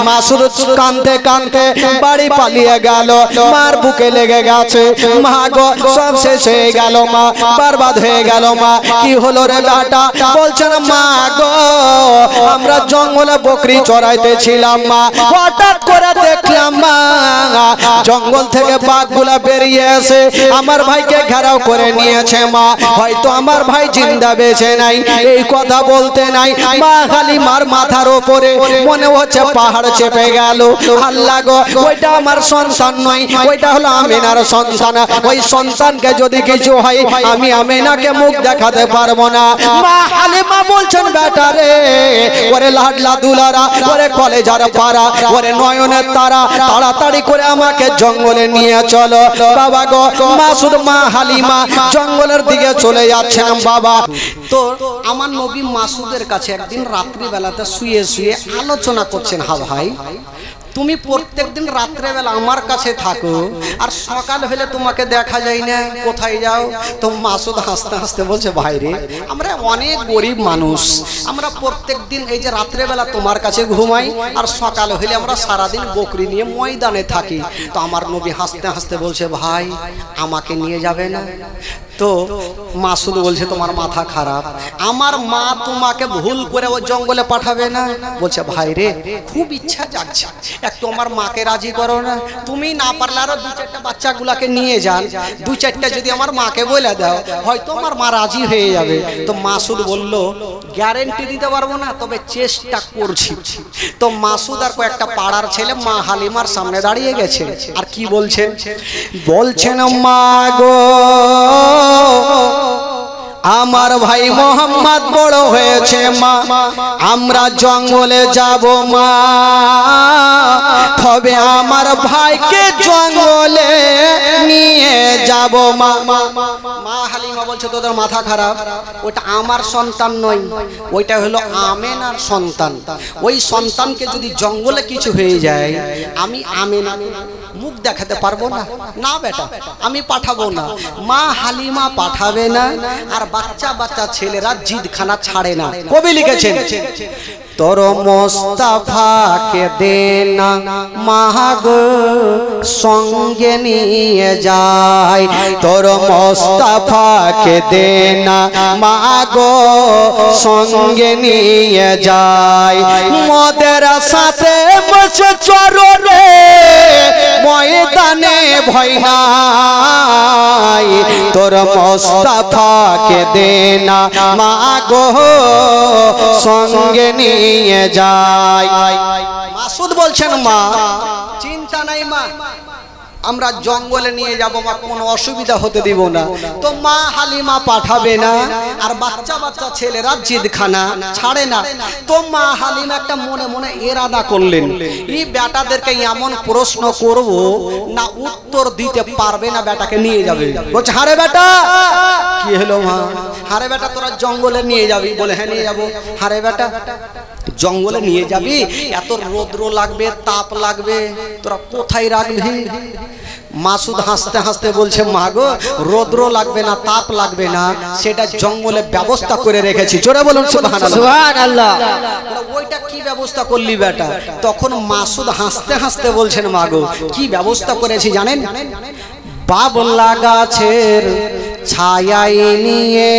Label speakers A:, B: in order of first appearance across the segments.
A: মাসুদ কাঁদতে কাঁদতে বাড়ি পালিয়ে গেল। মার বুকে লেগে গেছে। মা গো সব শেষ হয়ে গেল, মা বরবাদ হয়ে গেল। মা কি হলো রে বেটা? বলছেন মা গো আমরা জঙ্গলে বকরি চড়াইতেছিলাম মা, হঠাৎ করে দেখলাম মা জঙ্গল থেকে বাঘগুলা বেরিয়ে এসে আমার ভাইকে ঘেরাও করে নিয়েছে। মা হয়তো আমার ভাই জিন্দা বেঁচে নাই, এই কথা বলতে নাই। মা হালিমার মাথার উপরে মনে হচ্ছে পাহাড় চেপে গেল। আল্লাহ গো ওইটা আমার সন্তান নয়, ওইটা হলো আমিনার সন্তান। ওই সন্তানকে যদি কিছু হয় আমি আমিনাকে মুখ দেখাতে পারবো না। মা হালিমা বলছেন বেটা রে, ওরে লাডলা দুলারা, ওরে কলেজার পাড়া, ওরে নয়নের তারা, তাড়াতাড়ি করে আমাকে জঙ্গলে নিয়ে চলো। বাবা গো মাসুদ মা হালিমা জঙ্গলের দিকে চলে যাচ্ছেন। বাবা তো আমার নবী মাসুদের কাছে একদিন রাত্রি বেলাতে শুয়ে শুয়ে আলোচনা করছেন, হা ভাই তুমি প্রত্যেকদিন রাত্রে বেলা আমার কাছে থাকো আর সকাল হলে তোমাকে দেখা যায় না, কোথায় যাও? তো মাসুদ হাসতে হাসতে বলছে ভাই রে আমরা অনেক গরিব মানুষ, আমরা প্রত্যেকদিন এই যে রাত্রে বেলা তোমার কাছে ঘুমাই আর সকাল হলে আমরা সারাদিন বকরি নিয়ে ময়দানে থাকি। তো আমার নবী হাসতে হাসতে বলছে ভাই আমাকে নিয়ে যাবে না? তো মাসুদ বলছে তোমার মাথা খারাপ, আমার মা তোমাকে ভুল করে ও জঙ্গলে পাঠাবে না। বলছে ভাই রে খুব ইচ্ছা যাচ্ছে, একটু আমার মাকে রাজি করো না। তুমি না পারলে আরো দু চারটা বাচ্চাগুলাকে নিয়ে যান, দু চারটা যদি আমার মাকে বলে দাও হয়তো আমার মা রাজি হয়ে যাবে। তো মাসুদ বলল গ্যারেন্টি দিতে পারবো না, তবে চেষ্টা করছি। তো মাসুদ আর কয়েকটা পাড়ার ছেলে মা হালিমার সামনে দাঁড়িয়ে গেছে আর কি বলছেন? বলছেন মা গো আমার ভাই মোহাম্মদ বড় হয়েছে মা, আমরা জঙ্গলে যাব মা, তবে আমার ভাইকে জঙ্গলে নিয়ে যাব মা। মা হালিমা বলছে তোদের মাথা খারাপ, ওটা আমার সন্তান নয়, ওইটা হলো আমেনার সন্তান। ওই সন্তানকে যদি জঙ্গলে কিছু হয়ে যায় আমি আমেনা মুখ দেখাতে পারবো না। না বেটা আমি পাঠাবো না। মা হালিমা পাঠাবে না আর বাচ্চা বাচ্চা ছেলেরা জিদখানা ছাড়ে না। কবি লিখেছেন তোর মোস্তাফাকে দে না মাগো সঙ্গে নিয়ে যায়, তোর মোস্তাফাকে দে না মাগো সঙ্গে নিয়ে যায়, মোদের সাথে বসে চরণে ময়দানে ভয় নাই, তোর মোস্তাফাকে দে না মাগো সঙ্গে নিয়ে যায়। মাসুদ বলছেন মা চিন্তা নাই মা, আমরা জঙ্গলে নিয়ে যাব মা, কোনো অসুবিধা হতে দিব না। তো মা হালিমা পাঠাবে না আর বাচ্চা বাচ্চা ছেলেরা জিদখানা ছাড়ে না। তো মা হালিমা একটা মনে মনে এরাদা করলেন এই বেটাদেরকে এমন প্রশ্ন করব না উত্তর দিতে পারবে না, বেটাকে নিয়ে যাবে। বলছে হারে বেটা কি হলো মা? হারে বেটা তোরা জঙ্গলে নিয়ে যাবি? বলে হ্যাঁ নিয়ে যাবো। হারে বেটা জঙ্গলে নিয়ে যাবি, এত রৌদ্র লাগবে তাপ লাগবে, তোরা কোথায় রাখবি? মাসুদ হাসতে হাসতে বলছে মা গো রৌদ্র লাগবে না তাপ লাগবে না, সেটা জঙ্গলে ব্যবস্থা করে রেখেছি। জোরে বলুন সুবহানাল্লাহ সুবহানাল্লাহ। ওইটা কি ব্যবস্থা করলি বেটা? তখন মাসুদ হাসতে হাসতে বলছেন মা গো কি ব্যবস্থা করেছি জানেন? বাবলা গাছের ছায়ায় নিয়ে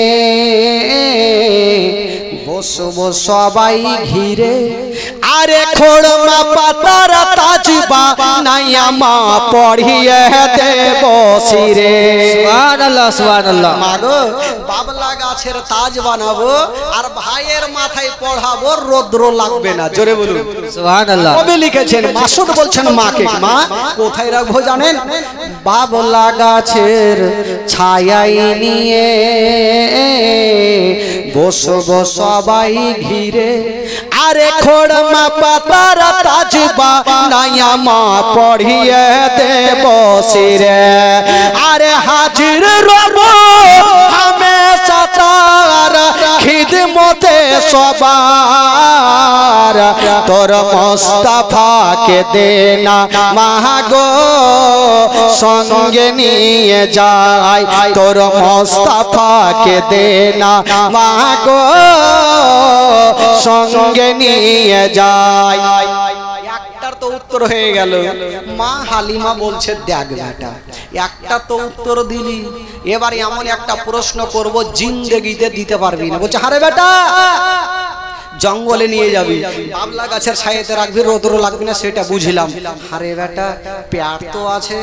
A: বসবো সবাই ঘিরে, আরে খোড়মা পাতার তাজবা নাইয়া মা পড়িয়ে দেব শিরে। সুবহানাল্লাহ সুবহানাল্লাহ। মাগো বাবলা গাছের তাজ বানাবো আর ভাইয়ের মাথায় পড়াবো, রৌদ্র লাগবে না। জোরে বলুন সুবহানাল্লাহ। কবি লিখেছেন মাসুদ বলছেন মাকে মা কোথায় রাখবো জানেন? বাবলা গাছের ছায়ায় নিয়ে বসবো সবাই ঘিরে, আরে খোড়মা পাতার তাজবা নাইয়া মা পড়িয়ে দেব শিরে, আরে হাজির রব হামেশা তার খিদমতে সবার, তোর মোস্তাফাকে দে না মাগো সঙ্গে নিয়ে যায়, তোর মোস্তাফাকে দে না মাগো সঙ্গে নিয়ে যায়। একটা উত্তর হয়ে গেল। মা হালিমা বলছে দেখ বেটা একটা তো উত্তর দিলি, এবার এমন একটা প্রশ্ন করব জিন্দেগিতে দিতে পারবি না। বলছে আরে বেটা জঙ্গলে নিয়ে যাবি, বাবলা গাছের ছায়াতে রাখবি, রোদ্র লাগবে না সেটা বুঝলাম। আরে বেটা পেট তো আছে,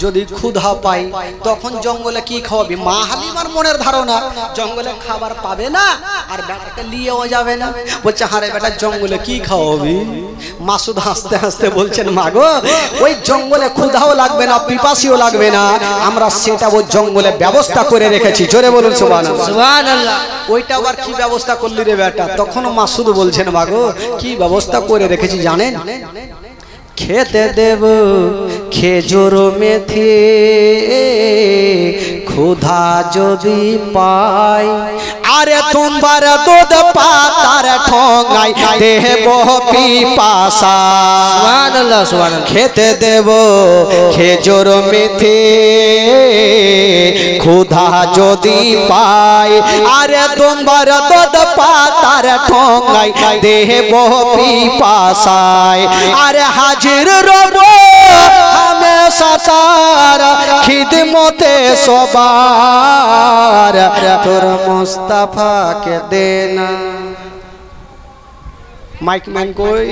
A: যদি ক্ষুধা পাই তখন জঙ্গলে কি খাওয়াবি? মা হালিমার মনের ধারণা জঙ্গলে খাবার পাবে না আর বেটাকে নিয়েও যাবে না। বলছে আরে বেটা জঙ্গলে কি খাওয়াবি? মাসুদ হাসতে হাসতে বলছেন মা গো ওই জঙ্গলে ক্ষুধাও লাগবে না পিপাসিও লাগবে না, আমরা সেটা ওই জঙ্গলে ব্যবস্থা করে রেখেছি। জোরে বলুন সুবহানাল্লাহ। সুবহানাল্লাহ। ওইটা আবার কি ব্যবস্থা করলি রে বেটা? তখনও মাসুদ বলছেন মা গো কি ব্যবস্থা করে রেখেছি জানেন? খেতে দেব খেজুর মেথি, ক্ষুধা যদি পাই, আরে তোমার দুধ পাতার ঠোঙাই দেব পিপাসা। সুবহানাল্লাহ সুবহানাল্লাহ। খেতে দেব খেজুর মেথি, ক্ষুধা যদি পাই, আরে তোমার দুধ পাতার ঠোঙাই দেব পিপাসায়, আরে হাজির রব হামেশা তার খিদমতে সবার, তোর মুস্তাফাকে দেনা। মাইক ম্যান কই?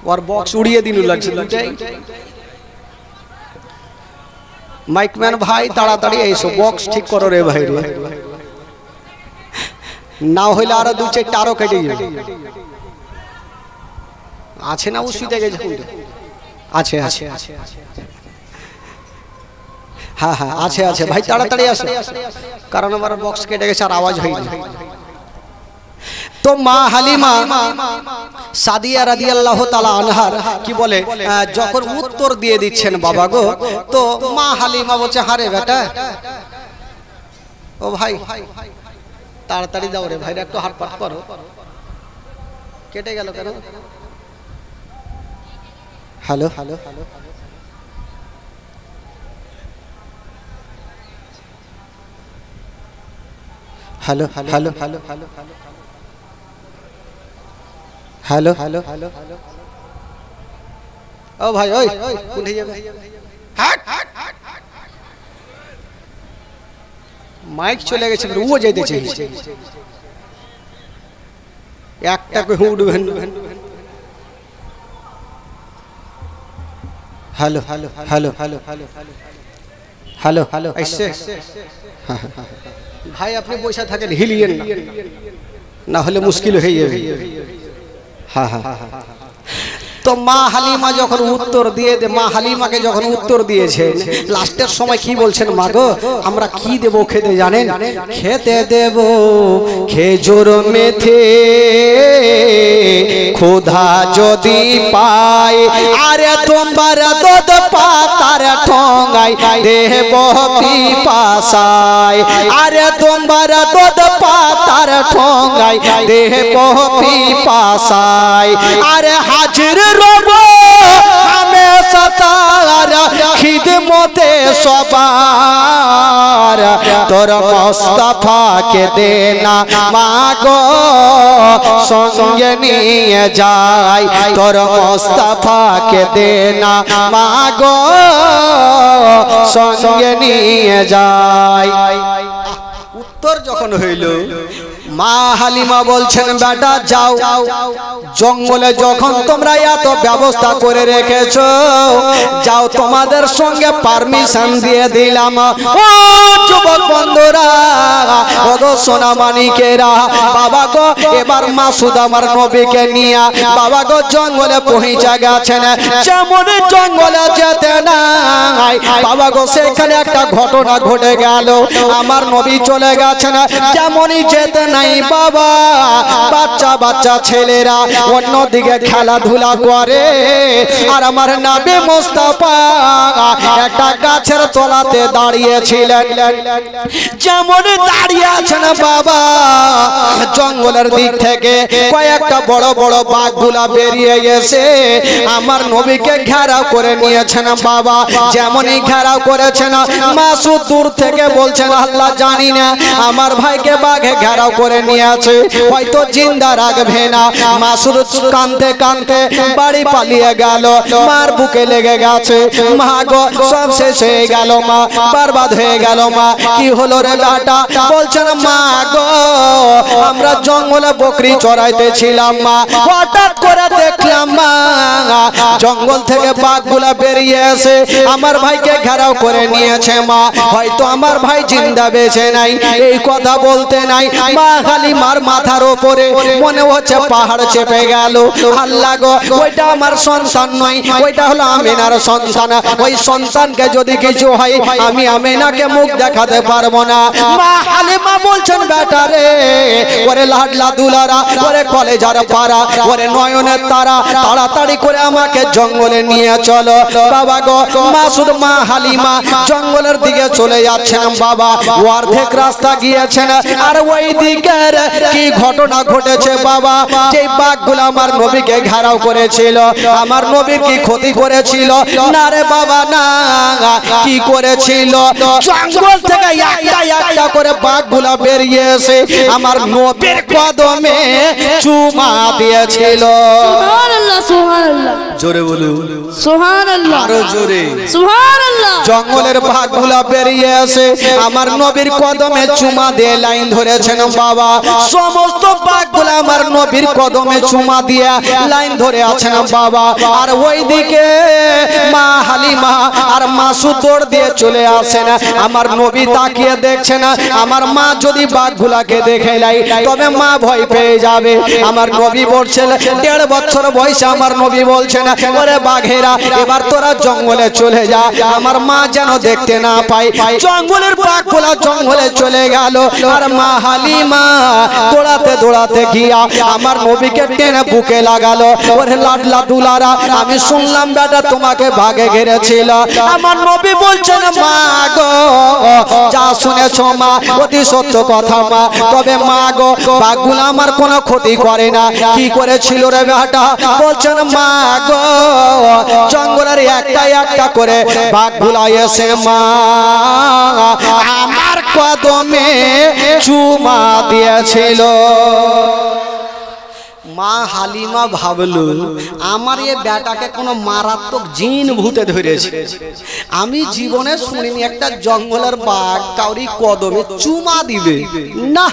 A: ওর বক্স উড়িয়ে দিল লাগছে দুটাই। মাইকম্যান ভাই তাড়াতাড়ি এইসব বক্স ঠিক করো রে ভাই রে, না হইলে আরো দু চারটা আরো কেটে যাবে। আছে না উসিতে গেছে? আছে আছে হ্যাঁ হ্যাঁ আছে আছে ভাই তাড়াতাড়ি আসো, কারণ আমার বক্স কেটে গেছে আর আওয়াজ হয়নি। তো মা হালিমা সাদিয়া রাদিয়াল্লাহু তাআলা আনহার কি বলে যখন উত্তর দিয়ে দিচ্ছেন বাবা গো, তো মা হালিমা বলছে হারে বেটা ও ভাই তাড়াতাড়ি দাও রে ভাইরা, একটু হাতপাত করো। কেটে গেল কেন? Hello hello hello hello hello hello hello hello hello ও ভাই ওই কোথায় যাবে? মাইক চলে গেছে, ও যাইতেছে একটা কই উঠবেন। Hello hello hello hello hello hello আইছে ভাই আপনি বসে থাকেন, হিলিয়েন না, না হলে মুশকিল হয়ে যাবে। হ্যাঁ হ্যাঁ তো মা হালিমা যখন উত্তর দিয়ে মা হালিমাকে যখন উত্তর দিয়েছেন লাস্টের সময় কি বলছেন? মা গো আমরা কি দেব খেতে জানেন? খেতে দেব খেজুর মেথি, ক্ষুধা যদি পাই, আরে তোমার দুধ পাতার ঠোঙাই দেব পিপাসায়, আরে তোমার দুধ পাতার ঠোঙাই দেব পিপাসায়, আরে হাজির রব হামেশা তার খিদমতে সবার, তোর মুস্তাফাকে দেনা মা গো সঙ্গে নিয়ে যাই, তোর মুস্তাফাকে দেনা মা গো সঙ্গে নিয়ে যাই। উত্তর যখন হইল মা হালিমা বলছেন বেটা যাও, জঙ্গলে যখন তোমরা এত ব্যবস্থা করে রেখেছো যাও, তোমাদের সঙ্গে পারমিশন দিয়ে দিলাম। ও যুবক বন্ধুরা, ও গো সোনা মানিকেরা, বাবা গো এবার মাসুদ আমার নবীকে নিয়ে বাবা গো জঙ্গলে পৌঁছে গেছেন। যেমন জঙ্গলে যেতে নাই বাবা গো সেখানে একটা ঘটনা ঘটে গেল, আমার নবী চলে গেছেন। যেমনই যেতে নাই বাবা, বাচ্চা বাচ্চা ছেলেরা অন্যদিকে খেলাধুলা করে, আর আমার নবী মুস্তাফা একটা গাছের তলাতে দাঁড়িয়েছিলেন। যেমন দাঁড়িয়ে আছেন বাবা, জঙ্গলের দিক থেকে কয়েকটা বড় বড় বাঘগুলা বেরিয়ে গেছে, আমার নবীকে ঘেরাও করে নিয়েছেন বাবা। যেমনই ঘেরাও করেছেন মাসুদ দূর থেকে বলছেন আল্লাহ জানি না আমার ভাইকে বাঘে ঘেরাও করে করে নিয়েছে, হয়তো জিন্দা রাখবে না। মাসুদ কাঁদতে কাঁদতে বাড়ি পালিয়ে গেল, মার বুকে লেগে গেছে। মা গো সব শেষ হয়ে গেল, মা বরবাদ হয়ে গেল। মা কি হলো রে বেটা? বলছেন মা গো আমরা জঙ্গলে বকরি চড়াইতে ছিলাম মা, হঠাৎ করে দেখলাম মা জঙ্গল থেকে বাঘগুলা বেরিয়ে এসে আমার ভাইকে ঘেরাও করে নিয়েছে মা। হয়তো আমার ভাই জিন্দা বেঁচে নাই, এই কথা বলতে নাই। মা খালি মার মাথার উপরে মনে হচ্ছে পাহাড় চেপে গেল। আল্লাহ গো ওইটা আমার সন্তান নয়, ওইটা হলো আমিনার সন্তান। ওই সন্তানকে যদি কিছু হয় আমি আমিনাকে মুখ দেখাতে পারবো না। মা হালিমা বলছেন বেটা রে, ওরে লাডলা দুলারা, ওরে কলেজার পাড়া, ওরে নয়নের তারা, তাড়াতাড়ি করে আমাকে জঙ্গলে নিয়ে চলো। বাবা গো মাসুদ মা হালিমা জঙ্গলের দিকে চলে যাচ্ছেন বাবা। অর্ধেক রাস্তা গিয়েছেন আর ওই দিকের কি ঘটনা ঘটেছে বাবা, যে বাঘগুলো আমার নবীকে ঘেরাও করেছিল, আমার নবীর কি ক্ষতি করেছিল? না রে বাবা না, কি করেছিল? জঙ্গল থেকে একটা একটা করে বাঘগুলো বেরিয়ে এসে আমার নবীর কদমে চুমা দিয়েছিল।
B: সুবহানাল্লাহ সুবহানাল্লাহ,
A: জোরে বলুন
B: সুবহানাল্লাহ,
A: আরো জোরে
B: সুবহানাল্লাহ।
A: জঙ্গলের বাঘগুলা বেরিয়ে এসে আমার নবীর কদমে চুমা দিয়ে লাইন ধরেছেন বাবা। সমস্ত বাঘগুলা আমার নবীর কদমে চুমা দিয়ে লাইন ধরে আছেন বাবা। আর ওইদিকে মা হালিমা আর মাসুদ দৌড় দিয়ে চলে আসেন। আমার নবী তাকিয়ে দেখছেন, আমার মা যদি বাঘগুলাকে দেখে লাই তবে মা ভয় পেয়ে যাবে। আমার নবী বলছেন 1.5 বছর বয়সে আমার নবী বলছেন ওরে বাঘেরা এবার তোরা জঙ্গলে চলে যা, আমার মা যেন দেখতে না পায়। জঙ্গলের বাঘগুলা জঙ্গলে চলে গেল আর মা হালিমা দৌড়াতে দৌড়াতে গিয়া আমার নবীকে টেনে বুকে লাগালো। ওরে লাডলা দুলারা, আমি শুনলাম বেটা তোমাকে বাঘে ঘিরেছিল। আমার নবী বলছেন মা গো যা শুনেছো মা অতি সত্য কথা মা, তবে মা গো বাঘগুলা আমার কোনো ক্ষতি করে না। কি করেছিল রে বেটা? বলছেন মা গো জঙ্গলের একটা একটা করে বাঘগুলা এসে মা আমার কদমে চুমা দিয়েছিল। মা হালিমা ভাবলো আমার এই বেটাকে কোনো মারাত্মক জিন ভূতে ধরেছে। আমি জীবনে শুনিনি একটা জঙ্গলের বাঘ কাউরি কদমে চুমা দিবে, না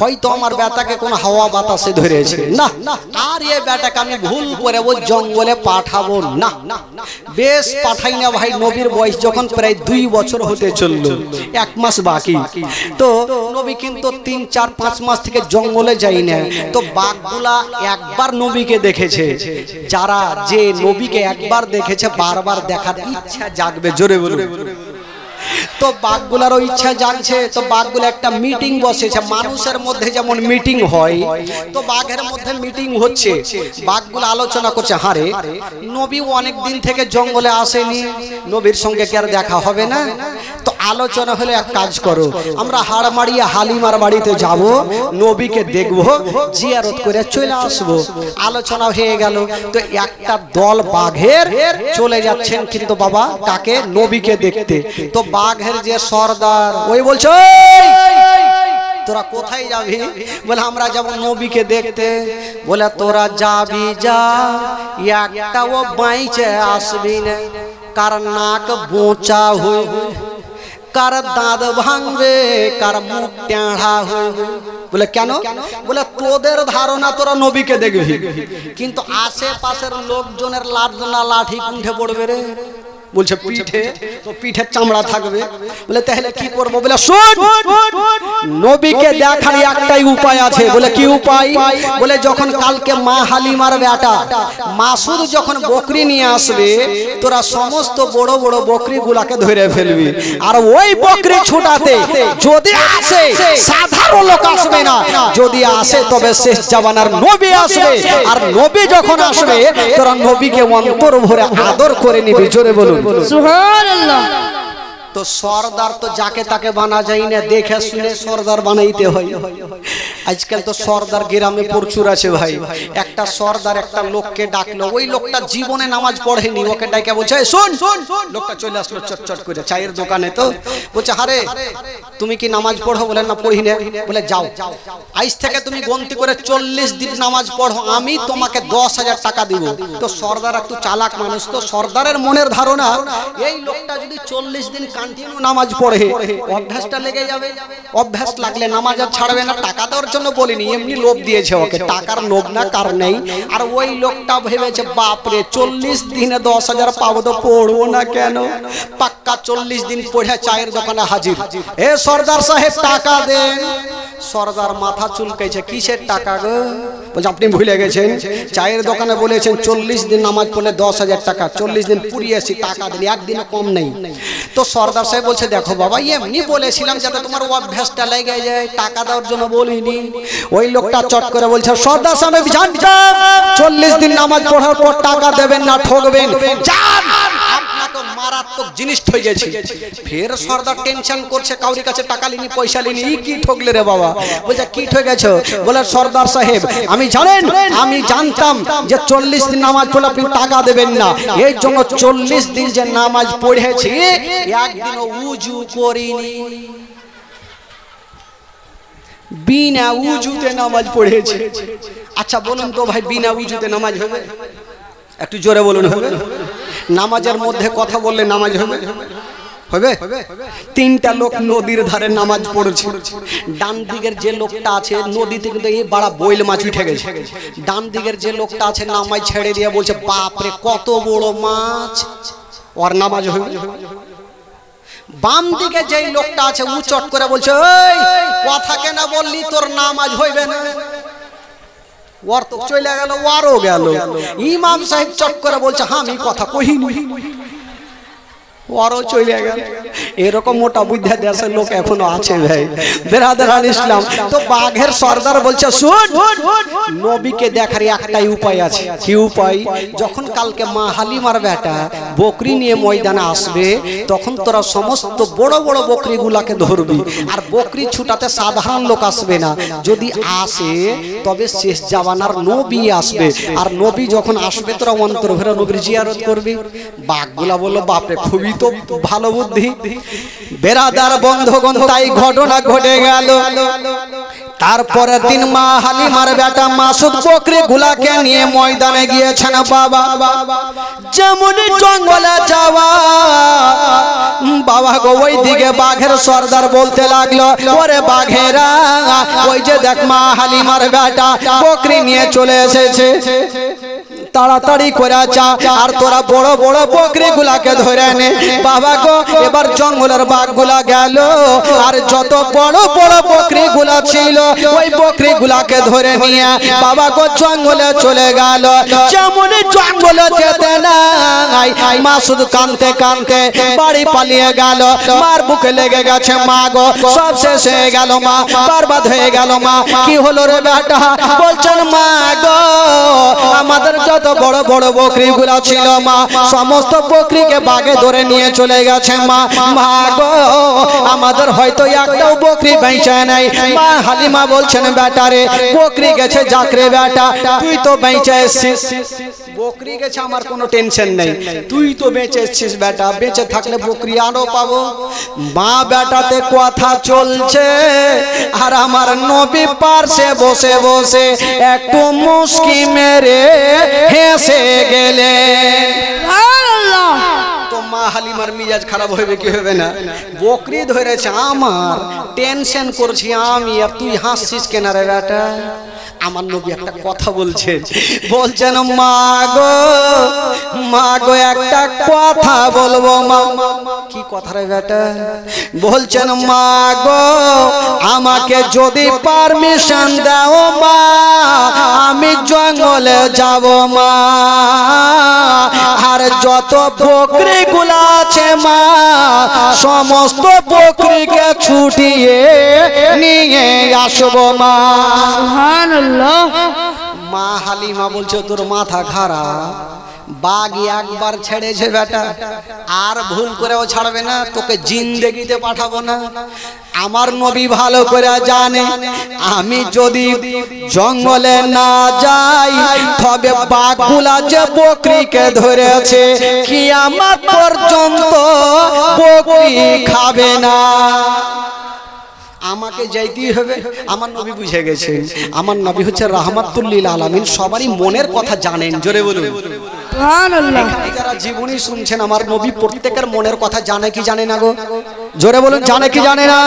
A: হয়তো আমার বেটাকে কোনো হাওয়া বাতাসে ধরেছে না, আর এই বেটাকে আমি ভুল করে ওই জঙ্গলে পাঠাবো না। বেশ পাঠাই না ভাই। নবীর বয়স যখন প্রায় 2 বছর হতে চললো, 1 মাস বাকি, তো নবী কিন্তু 3, 4, 5 মাস থেকে জঙ্গলে যাই না। তো বাঘগুলা একবার নবীকে দেখেছে, যারা যে নবীকে একবার দেখেছে বারবার দেখার ইচ্ছা জাগবে। জোরে বলুন। তো বাঘগুলারও ইচ্ছা জাগছে। তো বাঘগুলো একটা মিটিং বসেছে, মানুষের মধ্যে যেমন মিটিং হয় তো বাঘের মধ্যে মিটিং হচ্ছে। বাঘগুলো আলোচনা করছে, হারে নবী অনেক দিন থেকে জঙ্গলে আসেনি, নবীর সঙ্গে কি আর দেখা হবে না? তো আলোচনা হলে এক কাজ করো, আমরা হাড় মারিয়ে হালিমার বাড়িতে যাব, নবীকে দেখবো, জিয়ারত করে চলে আসবো। আলোচনা হয়ে গেল। তো একটা দল বাঘের চলে যাচ্ছেন কিন্তু বাবা কাকে? নবীকে দেখতে। তো বাঘের যে সর্দার ওই বলছে তোরা কোথায় যাবি? বলে আমরা যাব নবীকে দেখতে। বলে তোরা যাবি যা, একটাও বাইচে আসবি না, কার নাক বোঁচা হইবে, কার দাঁত ভাঙবে, কার মুখ টেঁড়া হইবে। বলে কেন? বলে তোদের ধারণা তোরা নবীকে দেখবি, কিন্তু আশেপাশের লোকজনের লাঠি কুণ্ঠে পড়বে রে। বলছে পিঠে, তো পিঠের চামড়া থাকবে। বলে তাহলে কি করবো? বলে শোন, নবীকে দেখার একটাই উপায় আছে। বলে কি উপায়? বলে যখন কালকে মা হালিমার বেটা মাসুদ যখন বকরি নিয়ে আসবে, তোরা সমস্ত বড় বড় বকরি গুলাকে ধরে ফেলবি, আর ওই বকরি ছুটাতে যদি আসে সাধারণ লোক আসবে না, যদি আসে তবে শেষ জামানার নবী আসবে। আর নবী যখন আসবে তোরা নবীকে অন্তর ভরে আদর করে নিবি। জোরে বলুন
B: সুবহানাল্লাহ।
A: তো সর্দার তো যাকে তাকে বানা যায় না, দেখে শুনে সর্দার বানাইতে হয়। আজকাল তো সর্দার গ্রামে প্রচুর আছে ভাই। একটা একটা সর্দার একটা লোককে ডাকলো, ওই লোকটা জীবনে নামাজ পড়েনি, ওকে ডাকে বলছে শোন, লোকটা চলে আসলো চটচট করে চায়ের দোকানে, তো বলছে আরে তুমি কি নামাজ পড়ো? বলে না পড়ি না। বলে যাও আজ থেকে তুমি গন্তি করে 40 দিন নামাজ পড়ো, আমি তোমাকে 10,000 টাকা দিব। তো সর্দার একটু চালাক মানুষ, তো সর্দারের মনের ধারণা এই লোকটা যদি 40 দিন কন্টিনিউ নামাজ পড়ে অভ্যাসটা লেগে যাবে, অভ্যাস লাগলে নামাজ আর ছাড়বে না। টাকা দেওয়ার জন্য বলিনি, এমনি লোভ দিয়েছে ওকে, টাকার লোভ না কার নেই। আর ওই লোকটা ভেবেছে বাপরে 40 দিনে 10,000 পাবো, তো পড়বো না কেন, পাক্কা 40 দিন পড়ে চায়ের দোকানে হাজির। এ সর্দার সাহেব টাকা দেন। সর্দার মাথা চুলকাইছে, কিসের টাকা গো? বলছে আপনি ভুলে গেছেন, চায়ের দোকানে বলেছেন 40 দিন নামাজ পড়লে 10,000 টাকা, 40 দিন পুরিয়েছি, টাকা দিন, একদিনও কম নেই। তো সর্দার সাহেব বলছে দেখো বাবা, এমনি বলেছিলাম যাতে তোমার অভ্যাসটা লেগে যায়, টাকা দেওয়ার জন্য বলিনি। ওই লোকটা চট করে বলছে সর্দার সাহেব জান, 40 দিন নামাজ পড়ার পর টাকা দেবেন না, ঠকবেন, জান আপনাকে মারাত্মক জিনিস হয়ে গেছে। ফের সর্দার টেনশন করছে, কাউরি কাছে টাকা লিনি, পয়সা লিনি, কি ঠকলে রে বাবা? বলছে কি ঠকে গেছো? বলে সর্দার সাহেব আমি জানেন, আমি জানতাম যে 40 দিন নামাজ পড়লে আপনি টাকা দেবেন না, এই জন্য 40 দিন যে নামাজ পড়েছি একদিনও উজু করিনি, বিনা উজুতে নামাজ পড়েছে। আচ্ছা বলুন তো ভাই, বিনা উজুতে নামাজ হবে? একটু জোরে বলুন হবে? নামাজের মধ্যে কথা বললে নামাজ হবে? হবে? তিনটা লোক নদীর ধারে নামাজ পড়ছে, ডান দিকের যে লোকটা আছে নদীতে কিন্তু এই বড় বইল মাছ উঠে গেছে, ডান দিকের যে লোকটা আছে নামাজ ছেড়ে দিয়ে বলছে বাপরে কত বড় মাছ, ওর নামাজ হবে? বাম দিকে যেই লোকটা আছে ও চট করে বলছে এই কথা কেন বললি, তোর নামাজ হইবে না, ওর তো চলে গেল, ওরও গেল। ইমাম সাহেব চট করে বলছে আমি কথা কহিনি, ওরও চলে গেল। এরকম মোটা বুদ্ধা দেশের লোক এখনো আছে ভাই, বেরাদারান ইসলাম। তো বাঘের সর্দার বলছে শুন, নবীকে দেখার একটাই উপায় আছে। কি উপায়? যখন কালকে মা হালিমার বেটা বকরি নিয়ে ময়দানে আসবে, তখন তোরা সমস্ত বড় বড় বকরিগুলাকে ধরবি, আর বকরি ছুটাতে সাধারণ লোক আসবে না, যদি আসে তবে শেষ জামানার নবী আসবে, আর নবী যখন আসবে তোরা অন্তর ভরে নবীর জিয়ারত করবি। বাঘগুলা বললো বাপরে খুবই তো ভালো বুদ্ধি। বেরাদার বন্ধুগণ, তাই ঘটনা ঘটে গেল। তারপরের দিন মা হালিমার বেটা মাসুদ বকরি গুলাকে নিয়ে ময়দানে গিয়েছেন বাবা। যেমনি জঙ্গলে যাওয়া বাবা গো, ওই দিকে বাঘের সর্দার বলতে লাগলো ওরে বাঘেরা, ওই যে দেখ মা হালিমার বেটা বকরি নিয়ে চলে এসেছে, তাড়াতাড়ি করে চা, আর তোরা বড় বড় বকরি গুলাকে ধরে নে। বাবা গো, এবার জঙ্গলের বাঘ গুলা গেল, আর যত বড় বড় বকরি গুলা ছিল ওই বকরি গুলাকে ধরে নিয়ে বাবা গো জঙ্গলে চলে গেল। যেমন জঙ্গলে যেতে নাই মাসুদ কানতে কানতে বাড়ি পালিয়ে গেল, মার বুকে লেগে গেছে মা গো, সব শেষ হয়ে গেল মা, বরবাদ হয়ে গেল মা। কি হলো রে বেটা? বলছেন মা গো, আমাদের যত বড় বড় বকরি গুলা ছিল মা, সমস্ত বকরিকে বাঘে ধরে নিয়ে চলে গেছে মা। মা গো, আমাদের হয়তো একটাও বকরি বেঁচে নাই। মা হালিমা বলছেন বেটারে বকরি গেছে যাকরে বেটা, তুই তো বেঁচে এসছিস, বকরি গেছে আমার কোনো টেনশন নেই, তুই তো বেঁচে এসছিস বেটা, বেঁচে থাকলে বকরি আরো পাবো। মা বেটাতে কথা চলছে, আর আমার নবী পার্শ্বে বসে বসে একটু মুস্কি মেরে হেসে গেলেন। তো মা হালিমার মিজাজ খারাপ হবে কি হবে না? বকরি ধরেছে আমার, টেনশন করছি আমি, আর তুই হাসছিস কেন রে বেটা? আমার নবী একটা কথা বলছেন, বলছেন মা গো একটা কথা বলবো মা। কি কথা রে বেটা? বলছেন মা গো, আমাকে যদি পারমিশন দাও মা, আমি জঙ্গলে যাব মা, আর যত বকরি গুলা আছে মা, সমস্ত বকরিকে ছুটিয়ে নিয়ে আসবো মা।
B: সুবহানাল্লাহ।
A: মা হালিমা বলছে তোর মাথা খারাপ, বাঘ একবার ছেড়েছে বেটা, আর ভুল করেও ছাড়বে না, তোকে জিন্দেগিতে পাঠাবো না। আমার নবী ভালো করে জানে আমি যদি জঙ্গলে না যাই তবে বাঘগুলা যে বকরিকে ধরেছে কিয়ামত পর্যন্ত বকরি খাবে না। আমাকে যাইতেই হবে। আমার নবী বুঝে গেছে, আমার নবী হচ্ছে রাহমাতুল লিল আলামিন, সবারই মনের কথা জানেন। জোরে বলুন
B: সুবহানাল্লাহ।
A: এখানে যারা জীবনী শুনছেন আমার নবী প্রত্যেকের মনের কথা জানে কি জানে না গো? জোরে বলুন জানে কি জানে না?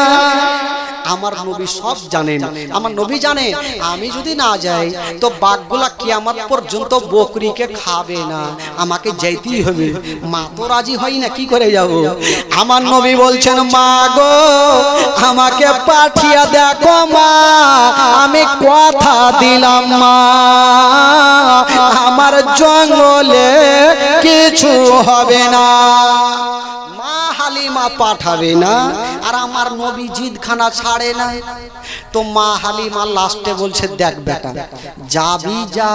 A: আমার নবী সব জানেন। আমার নবী জানে আমি যদি না যাই তো বাঘগুলা কিয়ামত পর্যন্ত বকরিকে খাবে না, আমাকে যাইতেই হবে। মা তো রাজি হয় না, কি করে যাব? আমার নবী বলছেন মা গো আমাকে পাঠিয়ে দেখো মা, আমি কথা দিলাম মা আমার জঙ্গলে কিছু হবে না। হালিমা পাঠাবে না, আর আমার নবী জিদখানা ছাড়ে না। তো মা হালিমা লাস্টে বলছে দেখ বেটা যাবি যা,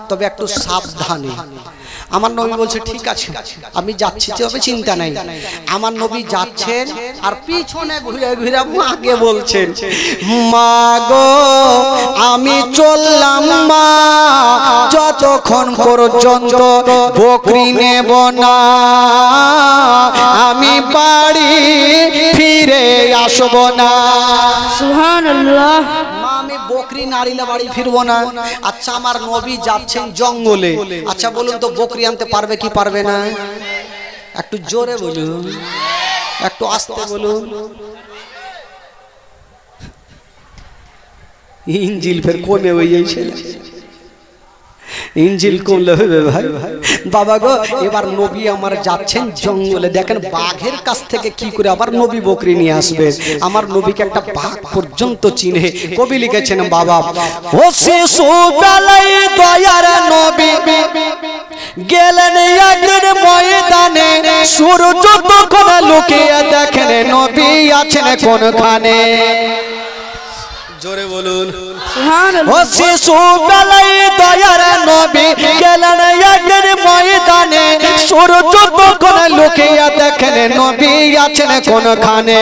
A: তবে একটু সাবধানে। আমার নবী বলছে ঠিক আছে আমি যাচ্ছি, তবে চিন্তা নাই। আমার নবী যাচ্ছেন আর পিছনে ঘুরে ঘুরে মাকে বলছেন মা গো আমি চললাম মা, যতক্ষণ পর্যন্ত বকরি নেব না আমি বাড়ি ফিরে আসব না।
B: সুবহানাল্লাহ।
A: মা আমি বকরি নাড়িলে বাড়ি ফিরবো না। আচ্ছা আমার নবী যাচ্ছেন জঙ্গলে, আচ্ছা বলুন তো বকরি আনতে পারবে কি পারবে না? একটু জোরে বলুন, একটু আস্তে বলুন। ইঞ্জিল ফের কমে হয়ে যাইছে, ইঞ্জিল কমলে হবে ভাই। বাবা গো এবার নবী আমার যাচ্ছেন জঙ্গলে, দেখেন বাঘের কাছ থেকে কি করে আবার নবী বকরি নিয়ে আসবে। আমার নবীকে একটা বাঘ পর্যন্ত চিনে। কবি লিখেছেন বাবা ও শিশু বেলায় দয়ার নবী গেলেন একদিন ময়দানে, সূর্য তখন লুকিয়ে দেখেন নবী আছেন কোনখানে। জোরে বলুন ও শিশু বেলায় দয়ার নবী গেলেন একদিন ময়দানে, সূর্য তখন লুকিয়ে দেখেন নবী আছেন কোনখানে।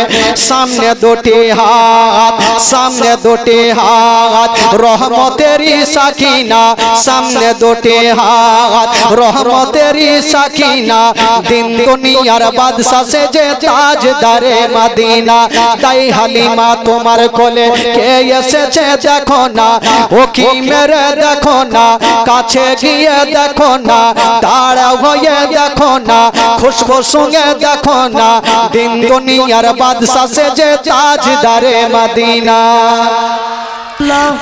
A: সামনে দুটি হাত, সামনে দুটি হাত রহমতেরই সাকিনা, সামনে দুটি হাত রহমতেরই সাকিনা, দিন দুনিয়ার বাদশা সে যে তাজদারে মদিনা। তাই হালিমা তোমার কোলে কে এসেছে দেখো না, ও কি মেরে দেখো না, কাছে গিয়ে দেখো না, দাঁড়া হয়ে দেখো না, খুশবু সঙ্গে দেখো না, দিন দুনিয়ার বাদশা সে যে তাজদারে মদিনা।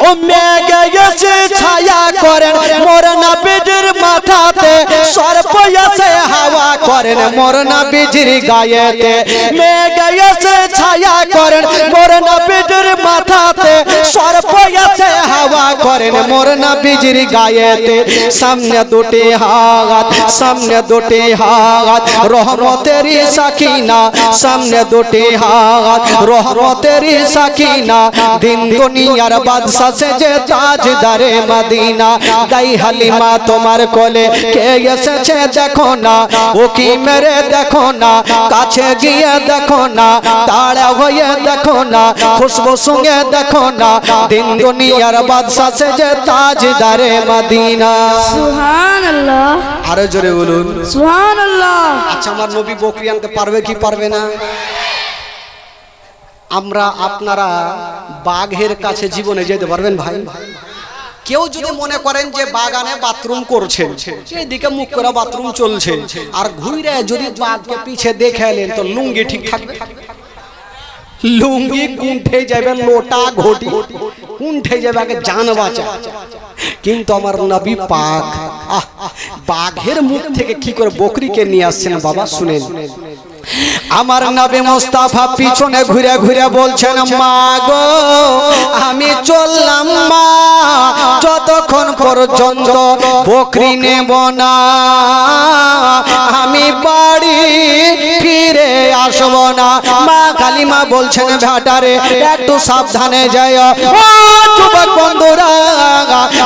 A: ও মেঘে এসে ছায়া করেন মোর নবীর মাথাতে, সর্প এসে হাওয়া করেন মোর নবীর গায়েতে। মেঘে এসে ছায়া করেন মোর নবীর মাথাতে, সর্প এসে হাওয়া করেন মোর নবীর গায়েতে। সামনে দুটি হাত, সামনে দুটি হাত রহমতেরই সাকিনা, সামনে দুটি হাত রহমতেরই সাকিনা, দিন দুনিয়ার বাদশা সে যে তাজদারে মদিনা। তাই হালিমা তোমার কোলে কে এসেছে দেখো না, ও কি মেরে দেখো না, কাছে গিয়ে দেখো না, তাড়া হয়ে দেখো না, খুশবু সঙ্গে দেখো না, দিন দুনিয়ার বাদশা সে যে তাজদারে মদিনা।
B: সুবহানাল্লাহ।
A: আরো জোরে বলুন
B: সুবহানাল্লাহ।
A: আচ্ছা আমার নবী বকরি আনতে পারবে কি পারবে না? আমরা আপনারা বাঘের কাছে জীবনে যেতে পারবেন ভাই? কেউ যদি মনে করেন যে বাগানে বাথরুম করছেন, এদিকে মুখ করে বাথরুম চলছে, আর ঘুরে যদি বাঘকে পিছে দেখে এলেন তো লুঙ্গি ঠিক থাকবে? লুঙ্গি কুণ্ঠে যাবে, লোটা ঘটি কুণ্ঠে যাবে, আগে জান বাঁচা। কিন্তু আমার নবী পাক বাঘের মুখ থেকে কি করে বকরিকে নিয়ে আসছেন বাবা শুনেন। আমার নবী মুস্তাফা পিছনে ঘুরে ঘুরে বলছেন মা গো আমি চললাম মা যতক্ষণ পর্যন্ত বকরি নেব না আমি বাড়ি ফিরে আসব না। মা কালিমা বলছেন ভাটারে একটু সাবধানে যায় ও যুবক বন্ধুরা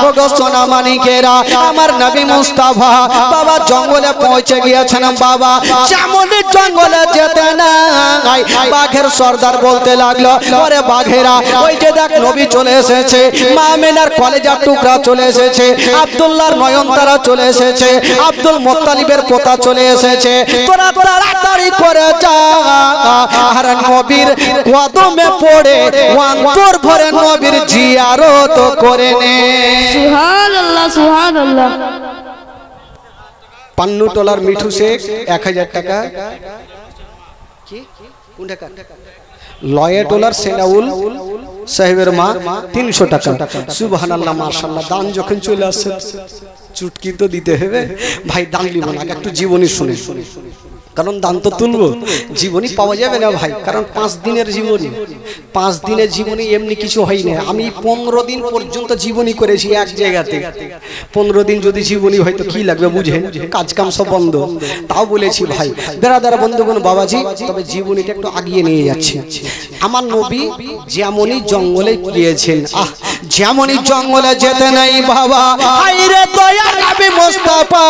A: ও গো সোনা মানিকেরা আমার নবী মুস্তাফা বাবা জঙ্গলে পৌঁছে গিয়েছেন। বাবা যেমন জঙ্গলে যেতে না বাঘের সর্দার বলতে লাগলো ওরে বাঘেরা ওই যে দেখ নবী চলে এসেছে, মা আমিনার কলেজার টুকরা চলে এসেছে, আব্দুল্লাহর নয়নতারা চলে এসেছে, আব্দুল মুত্তালিবের পোতা চলে এসেছে, তোরা তাড়াতাড়ি করে যা আর নবীর কদমে পড়ে অন্তর ভরে নবীর জিয়ারত করে নে।
B: সুবহানাল্লাহ সুবহানাল্লাহ।
A: পান্নুটলার মিঠু শেখ 1000 টাকা, লয়েটোলার সেনাউল সাহেবের মা 300 টাকা। সুবহানাল্লাহ মাশাআল্লাহ। দান যখন চলে আসে চুটকি তো দিতে হবে ভাই, দান নিব না একটু জীবনী শুনে, কারণ দান তো তুলবো, জীবনী পাওয়া যাবে না ভাই, কারণ 5 দিনের জীবনী, 5 দিনের জীবনী এমনি কিছু হয় না। আমি 15 দিন পর্যন্ত জীবনী করেছি এক জায়গাতে, 15 দিন যদি জীবনী হয় তো কি লাগবে বুঝেন, কাজ কাম সব বন্ধ, তাও বলেছি ভাই বেরাদার বন্ধুগণ বাবাজি, তবে জীবনীটা একটু আগিয়ে নিয়ে যাচ্ছে। আমার নবী যেমনই জঙ্গলে গিয়েছেন, যেমনই জঙ্গলে যেতে নাই বাবা হায়রে দয়া নবী মুস্তাফা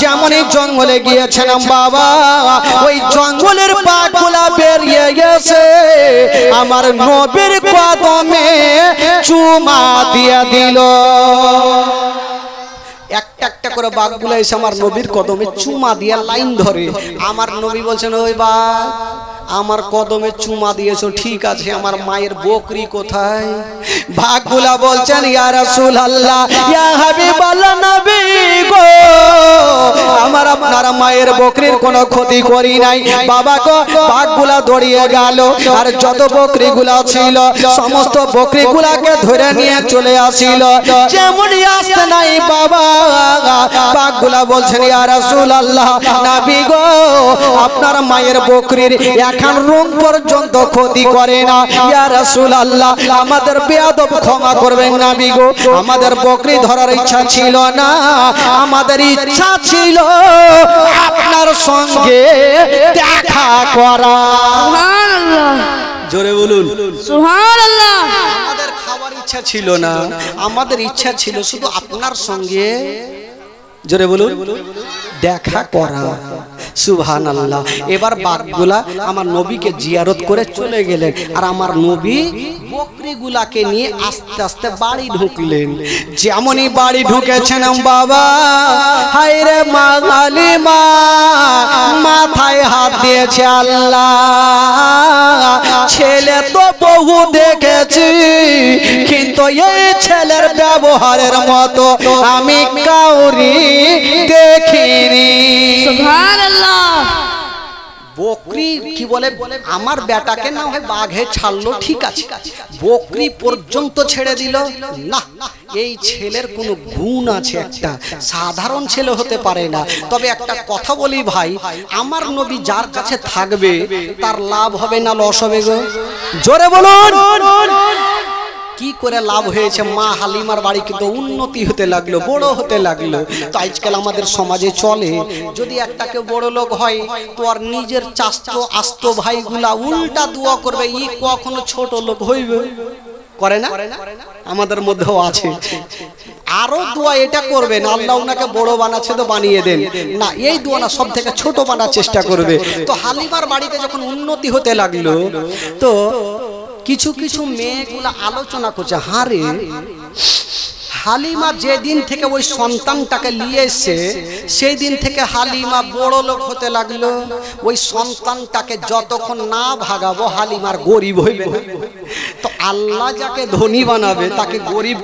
A: যেমনই জঙ্গলে গিয়েছেন বাবা ওই জঙ্গলের বাঘগুলা বেরিয়ে গেছে আমার নবীর কদমে চুমা দিয়ে দিল। একটা একটা করে বাঘগুলা এসে আমার নবীর কদমে চুমা দিয়ে লাইন ধরে। আমার নবী বলছেন ওই বাঘ আমার কদমে চুমা দিয়েছো ঠিক আছে, আমার মায়ের বকরি কোথায়? বাঘগুলা বলছেন ইয়া রাসূলুল্লাহ ইয়া হাবিবাল্লাহ নবী গো আমার আপনার মায়ের বকরির কোনো ক্ষতি করি নাই। বাবা গো বাঘগুলা দৌড়িয়ে গেল আর যত বকরিগুলা ছিল সমস্ত বকরিগুলাকে ধরে নিয়ে চলে আসিল। যেমনই আসতে নাই বাবা বাঘগুলা বলছেন ইয়া রাসূলুল্লাহ নবী গো আপনার মায়ের বকরির এখন রং পর্যন্ত ক্ষতি করে না। ইয়া রাসূলুল্লাহ আমাদের বেয়াদব ক্ষমা করবেন নবী গো, আমাদের বকরি ধরার ইচ্ছা ছিল না, আমাদের ইচ্ছা ছিল আপনার সঙ্গে দেখা করা।
B: সুবহানাল্লাহ
A: জোরে বলুন
B: সুবহানাল্লাহ।
A: আমাদের খাওয়ার ইচ্ছা ছিল না, আমাদের ইচ্ছা ছিল শুধু আপনার সঙ্গে জোরে বলুন দেখা করা। সুবহানাল্লাহ। এবার বাঘগুলা আমার নবীকে জিয়ারত করে চলে গেলেন আর আমার নবী বকরিগুলাকে নিয়ে আস্তে আস্তে বাড়ি ঢুকলেন। যেমনই বাড়ি ঢুকেছেন বাবা হায়রে মা হালিমা মাথায় হাত দিয়েছে আল্লাহ ছেলে তো বহু দেখেছি কিন্তু এই ছেলের ব্যবহারের মতো আমি কাউরি দেখিনি।
B: সুবহানাল্লাহ।
A: বকরি কি বলে আমার বেটাকে না হয় বাঘে ছাড়লো ঠিক আছে, বকরি পর্যন্ত ছেড়ে দিল না। এই ছেলের কোনো গুণ আছে, একটা সাধারণ ছেলে হতে পারে না। তবে একটা কথা বলি ভাই, আমার নবী যার কাছে থাকবে তার লাভ হবে না লস হবে গো? জোরে বলুন কি করে লাভ হয়েছে? মা হালিমার বাড়ি কিন্তু উন্নতি হতে লাগলো, বড় হতে লাগলো। তো আজকাল আমাদের সমাজে চলে যদি একটা কেউ বড় লোক হয় তো আর নিজের চাস্ত আস্ত ভাইগুলা উল্টা দোয়া করবে ই কখনো ছোট লোক হইবে, করে না? আমাদের মধ্যেও আছে। আরো দোয়া এটা করবেন আল্লাহ উনাকে বড় বানাচ্ছে তো বানিয়ে দেন না, এই দোয়া না সব থেকে ছোট বানার চেষ্টা করবে। তো হালিমার বাড়িতে যখন উন্নতি হতে লাগলো তো কিছু কিছু মেয়েগুলা আলোচনা করছে হারে হালিমা যেদিন থেকে ওই সন্তানটাকে নিয়ে এসে সেই দিন থেকে হালিমা বড় লোক হতে লাগলো। ওই সন্তানটাকে যতক্ষণ না ভাগাবো হালিমার গরিব হইবে। তো আল্লাহ যাকে ধনী বানাবে তাকে গরিব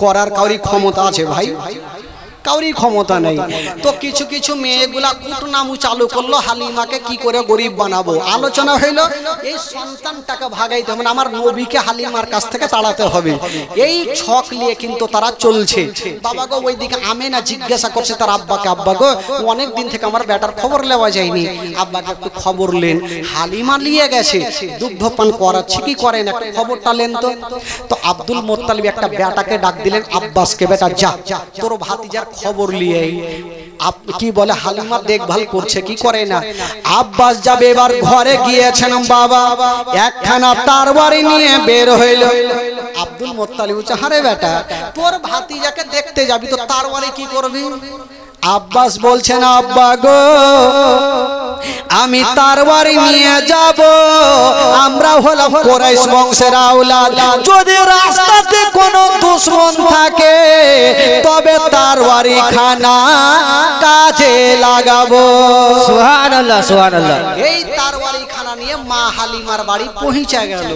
A: করার কাউরি ক্ষমতা আছে ভাই? কাউরি ক্ষমতা নেই। তো কিছু কিছু মেয়েগুলা কুটনামু চালু করলো, হালিমাকে কি করে গরিব বানাবো। আলোচনা হইলো এই সন্তানটাকে ভাগাইতে হবে, আমার নবীকে হালিমার কাছ থেকে তাড়াতে হবে। এই ছক নিয়ে কিন্তু তারা চলছে। বাবা গো ওইদিকে আমেনা জিজ্ঞাসা করছে তার আব্বাকে, আব্বা গো অনেক দিন থেকে আমার বেটার খবর নেওয়া যায়নি, আব্বাকে একটু খবর নেন। হালিমা নিয়ে গেছে, দুগ্ধপান করাচ্ছে কি করে না, একটু খবরটা নেন তো। তো আব্দুল মুত্তালিব একটা বেটাকে ডাক দিলেন আব্বাসকে, বেটা যা তোর ভাতিজার খবর নিয়ে কি বলে হালিমা দেখভাল করছে কি করে না। আব্বাস যাবে, এবার ঘরে গিয়েছেন বাবা, একখানা তরবারি নিয়ে বের হইল। আব্দুল মুত্তালিব বলছে, আরে বেটা তোর ভাতিজাকে দেখতে যাবি তো তরবারি কি করবি? আব্বাস বলছেন, আব্বা গো আমি তরবারি নিয়ে যাব, আমরা হলাম কুরাইশ বংশের আওলাদ, যদি রাস্তাতে কোনো দুশমন থাকে তবে তরবারি খানা কাজে লাগাবো।
C: সুবহানাল্লাহ সুবহানাল্লাহ।
A: এই তরবারি খানা নিয়ে মা হালিমার বাড়ি পৌঁছে গেল।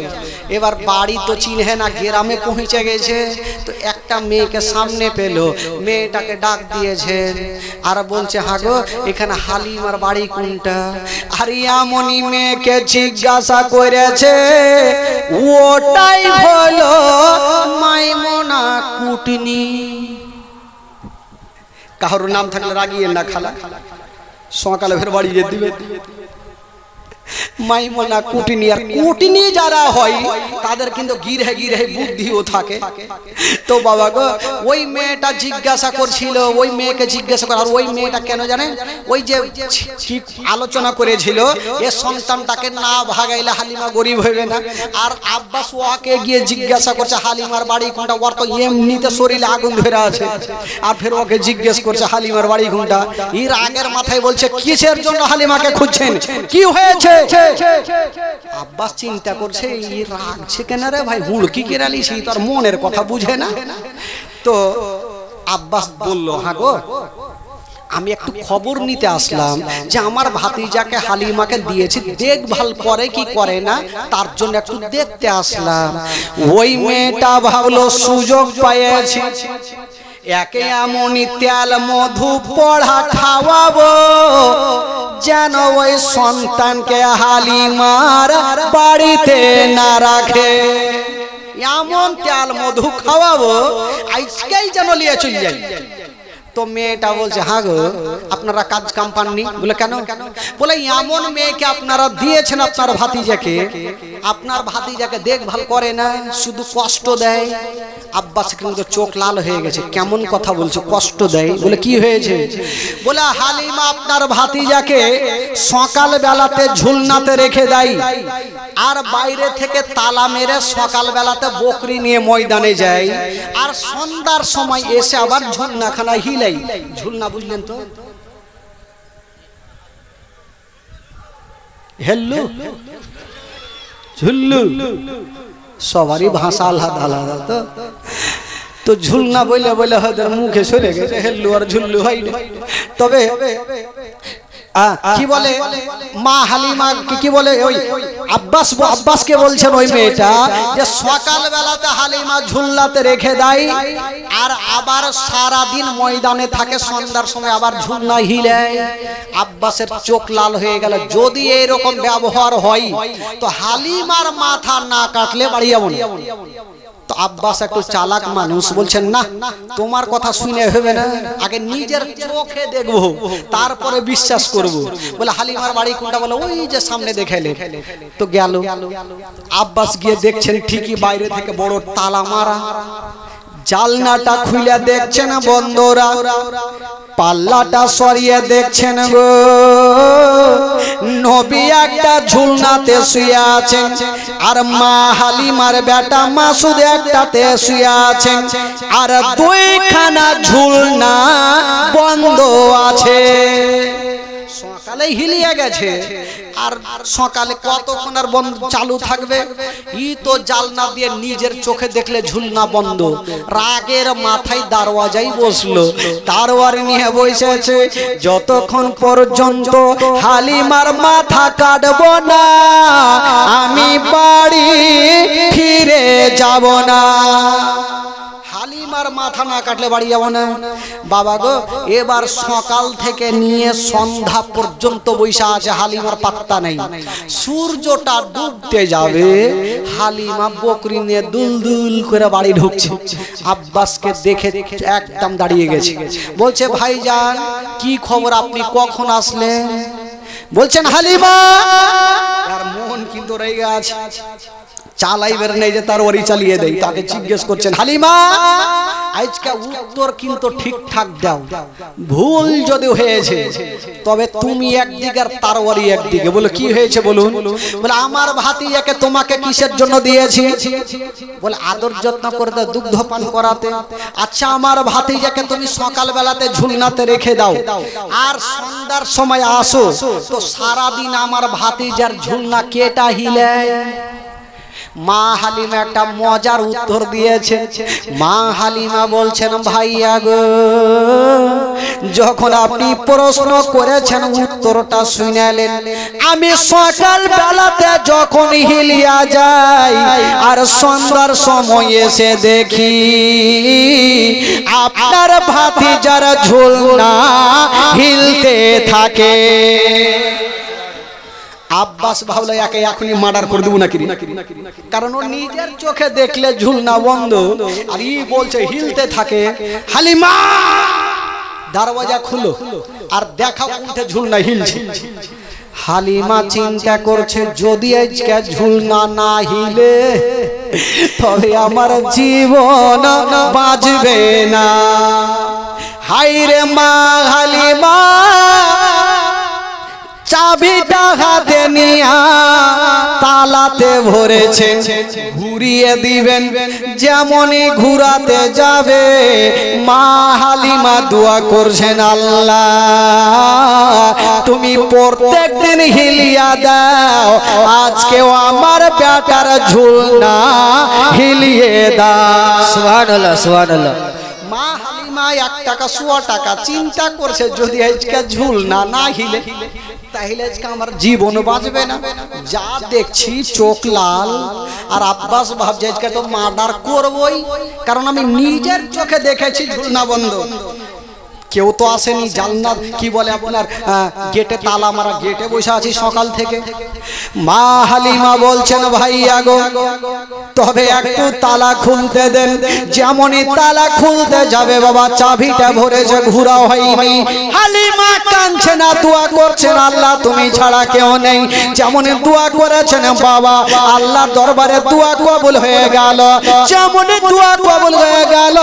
A: এবার বাড়ি তো চিনহে না, গ্রামে পৌঁছে গেছে। তো একটা মেয়েকে সামনে পেল, মেয়েটাকে ডাক দিয়েছেন আর বলছে, হাগো এখানে হালিমার বাড়ি কোনটা? আর এমনই মেয়েকে জিজ্ঞাসা করেছে, ওটাই হলো মাইমুনা কুটনি। কারোর নাম থাকলে রাগিয়ে না, খালা সকালে ফের বাড়ি যেতে দিবে। মাইমুনা কুটনি, আর কুটনি যারা হয় তাদের কিন্তু গিরহে গিরহে বুদ্ধিও থাকে। তো বাবা গো ওই মেয়েটা জিজ্ঞাসা করছিল, ওই মেয়েকে জিজ্ঞাসা করে, আর ওই মেয়েটা কেন জানেন, ওই যে আলোচনা করেছিল এ সন্তানটাকে না ভাগাইলে হালিমা গরিব হইবে না। আর আব্বাস ওয়াকে গিয়ে জিজ্ঞাসা করছে হালিমার বাড়ি কোনটা, ওর তো এমনিতে শরীরে আগুন ধরে আছে, আর ফের ওকে জিজ্ঞেস করছে হালিমার বাড়ি কোনটা। এর আগের মাথায় বলছে, কিসের জন্য হালিমাকে খুঁজছেন, কি হয়েছে? আব্বাস চিন্তা করছে, এই রাগছে কেন রে ভাই, হুড়কি কেরালিছি, তার মনের কথা বুঝে না। তো আব্বাস বলল, হ্যাঁ গো আমি একটু খবর নিতে আসলাম যে আমার ভাতিজাকে হালিমাকে দিয়েছি, দেখভাল করে কি করে না, তার জন্য একটু দেখতে আসলাম। ওই মেয়েটা ভাবলো সুযোগ পেয়েছি, একে এমনই তেল মধু পড়া খাওয়াবো যেন ওই সন্তানকে হালিমার বাড়িতে না রাখে। এমন তেল মধু খাওয়াবো আজকেই যেন নিয়ে চলে যাই। তো মেয়েটা বলছে, হ্যাঁ গো আপনারা কাজ কাম পাননি? বলে কেন? বলে এমন মেয়েকে আপনারা দিয়েছেন আপনার ভাতিজাকে, আপনার ভাতিজাকে দেখভাল করে না, শুধু কষ্ট দেয়। আব্বাস কিন্তু চোখ লাল হয়ে গেছে, কেমন কথা বলছে, কষ্ট দেয়? বলে কি হয়েছে? বলে হালিমা আপনার ভাতিজাকে সকাল বেলাতে ঝুলনাতে রেখে দেয়, আর বাইরে থেকে তালা মেরে সকাল বেলাতে বকরি নিয়ে ময়দানে যায়, আর সন্ধ্যার সময় এসে আবার ঝুলনাখানা হিলাই। ঝুলনা বুঝলেন তো? হেল্লু ঝুল্লু সবারই ভাষা আলাদা আলাদা। তো ঝুলনা বলে বলে হয়তো মুখে সরে গেছে, হেল্লু আর ঝুল্লু হয় না। তবে কি বলে মা হালিমা কি বলে, ওই আব্বাসকে বলছেন ওই মেয়েটা যে সকাল বেলাতে হালিমা ঝুলনাতে রেখে দেয়, আর আবার সারা দিন ময়দানে থাকে, সন্ধ্যার সময় আবার ঝুলনা হিলে। আব্বাসের চোখ লাল হয়ে গেল, যদি এইরকম ব্যবহার হয় তো হালিমার মাথা না কাটলে বাড়ি যাবো না। তো আব্বাস একটু চালাক মানুষ, বলছেন না তোমার কথা শুনে হবে না, আগে নিজের চোখে দেখবো তারপরে বিশ্বাস করব। বলে হালিমার বাড়ি কোনটা? বলে ওই যে সামনে দেখাইলে। তো গেল, আব্বাস গিয়ে দেখছেন ঠিকই বাইরে থেকে বড় তালা মারা, জালনাটা খুলে দেখছেন বন্ধরা, পাল্লাটা সরিয়ে দেখছেন গো নবী একটা ঝুলনাতে শুয়ে আছেন, আর মা হালিমার বেটা মাসুদ একটাতে শুয়ে আছেন, আর দুইখানা ঝুলনা বন্ধ আছে। সকালে হিলিয়ে গেছে, আর সকালে কতক্ষণ আর বন্ধ চালু থাকবে? ই তো জালনা দিয়ে নিজের চোখে দেখলে ঝুলনা বন্ধ, রাগের মাথায় দরওয়াজায় বসলো, তরবারি নিয়ে বসেছে, যতক্ষণ পর্যন্ত হালিমার মাথা কাটবো না আমি বাড়ি ফিরে যাব না। হালিমা হালিমার মাথা না কাটলে বাড়ি যাব না। বাবা গো, এবার সকাল থেকে নিয়ে সন্ধ্যা পর্যন্ত বৈশা আছে, হালিমার পাত্তা নেই। সূর্যটা ডুবতে যাবে, হালিমা বকরি নিয়ে দুলদুল করে বাড়ি ঢুকছে। আব্বাসকে দেখে একদম দাঁড়িয়ে গেছে, বলছে ভাইজান কি খবর, আপনি কখন আসলেন? বলছেন হালিমা। আর মন কিন্তু রেগে আছে, চালাইবের নেই যে তার ওরি চালিয়ে দেয়। তাকে জিজ্ঞেস করছেন হালিমা আজকে উত্তর কিন্তু ঠিকঠাক দাও, ভুল যদি হয়েছে তবে তুমি একদিকে আর তার ওরি একদিকে। বলে কি হয়েছে বলুন? বলে আমার ভাতিজাকে তোমাকে কিসের জন্য দিয়েছি? বলে আদর যত্ন করতে, দুগ্ধ পান করাতে। আচ্ছা আমার ভাতিজাকে তুমি সকাল বেলাতে ঝুলনাতে রেখে দাও, আর সন্ধ্যার সময় আসো, তো সারাদিন আমার ভাতিজার ঝুলনা কেটা হিলে। মা হালিমা একটা মজার উত্তর দিয়েছে। মা হালিমা বলছেন ভাইয়া গো, যখন আপনি প্রশ্ন করেছেন উত্তরটা শুনেলেন। আমি সকাল বেলাতে যখন হিলিয়া যাই আর সন্ধ্যার সময় এসে দেখি আপনার ভাতিজার ঝুলনা হিলতে থাকে। আব্বাস ভাবলো একে এখনই মার্ডার করে দেবো নাকি, কারণ ও নিজের চোখে দেখলে ঝুলনা বন্ধ, আর ই বলছে হিলতে থাকে। হালিমা দরওয়াজা খুলো আর দেখা উঠে ঝুলনা হিলছে। হালিমা চিন্তা করছে যদি আজকে ঝুলনা না হিলে তবে আমার জীবন বাঁচবে না। হায়রে মা হালিমা চাবিটা হাতে নিয়া তালাতে ভরেছেন, ঘুরিয়ে দিবেন। যেমনই ঘুরাতে যাবে মা হালিমা দোয়া করছেন আল্লাহ তুমি প্রত্যেক দিন হিলিয়া দাও, আজকেও আমার বেটার ঝুলনা হিলিয়ে দাও।
C: সুবহানাল্লাহ সুবহানাল্লাহ।
A: মা হালিমা 1 টাকা 100 টাকা চিন্তা করছে যদি আজকে ঝুলনা না হিলে তাহলে আজকে আমার জীবন বাঁচবে না। যা দেখছি চোখ লাল। আর আব্বাস ভাবছে আজকে তো মার্ডার করবই, কারণ আমি নিজের চোখে দেখেছি ঝুলনা বন্ধ। কেউ তো আসেনি, জান্নাত কি বলে আপনার গেটে তালা মারা, গেটে বসে আছি সকাল থেকে। মা হালিমা বলছেন ভাইয়া গো তবে একটু তালা খুলতে দেন। যেমনই তালা খুলতে যাবে বাবা চাবিটা ভরেছে, ঘুরা হয়নি। হালিমা কাঁদছে না, দোয়া করছেন আল্লাহ তুমি ছাড়া কেউ নেই। যেমনই দোয়া করেছেন বাবা আল্লাহ দরবারে দোয়া কবুল হয়ে গেল। যেমনই দোয়া কবুল হয়ে গেল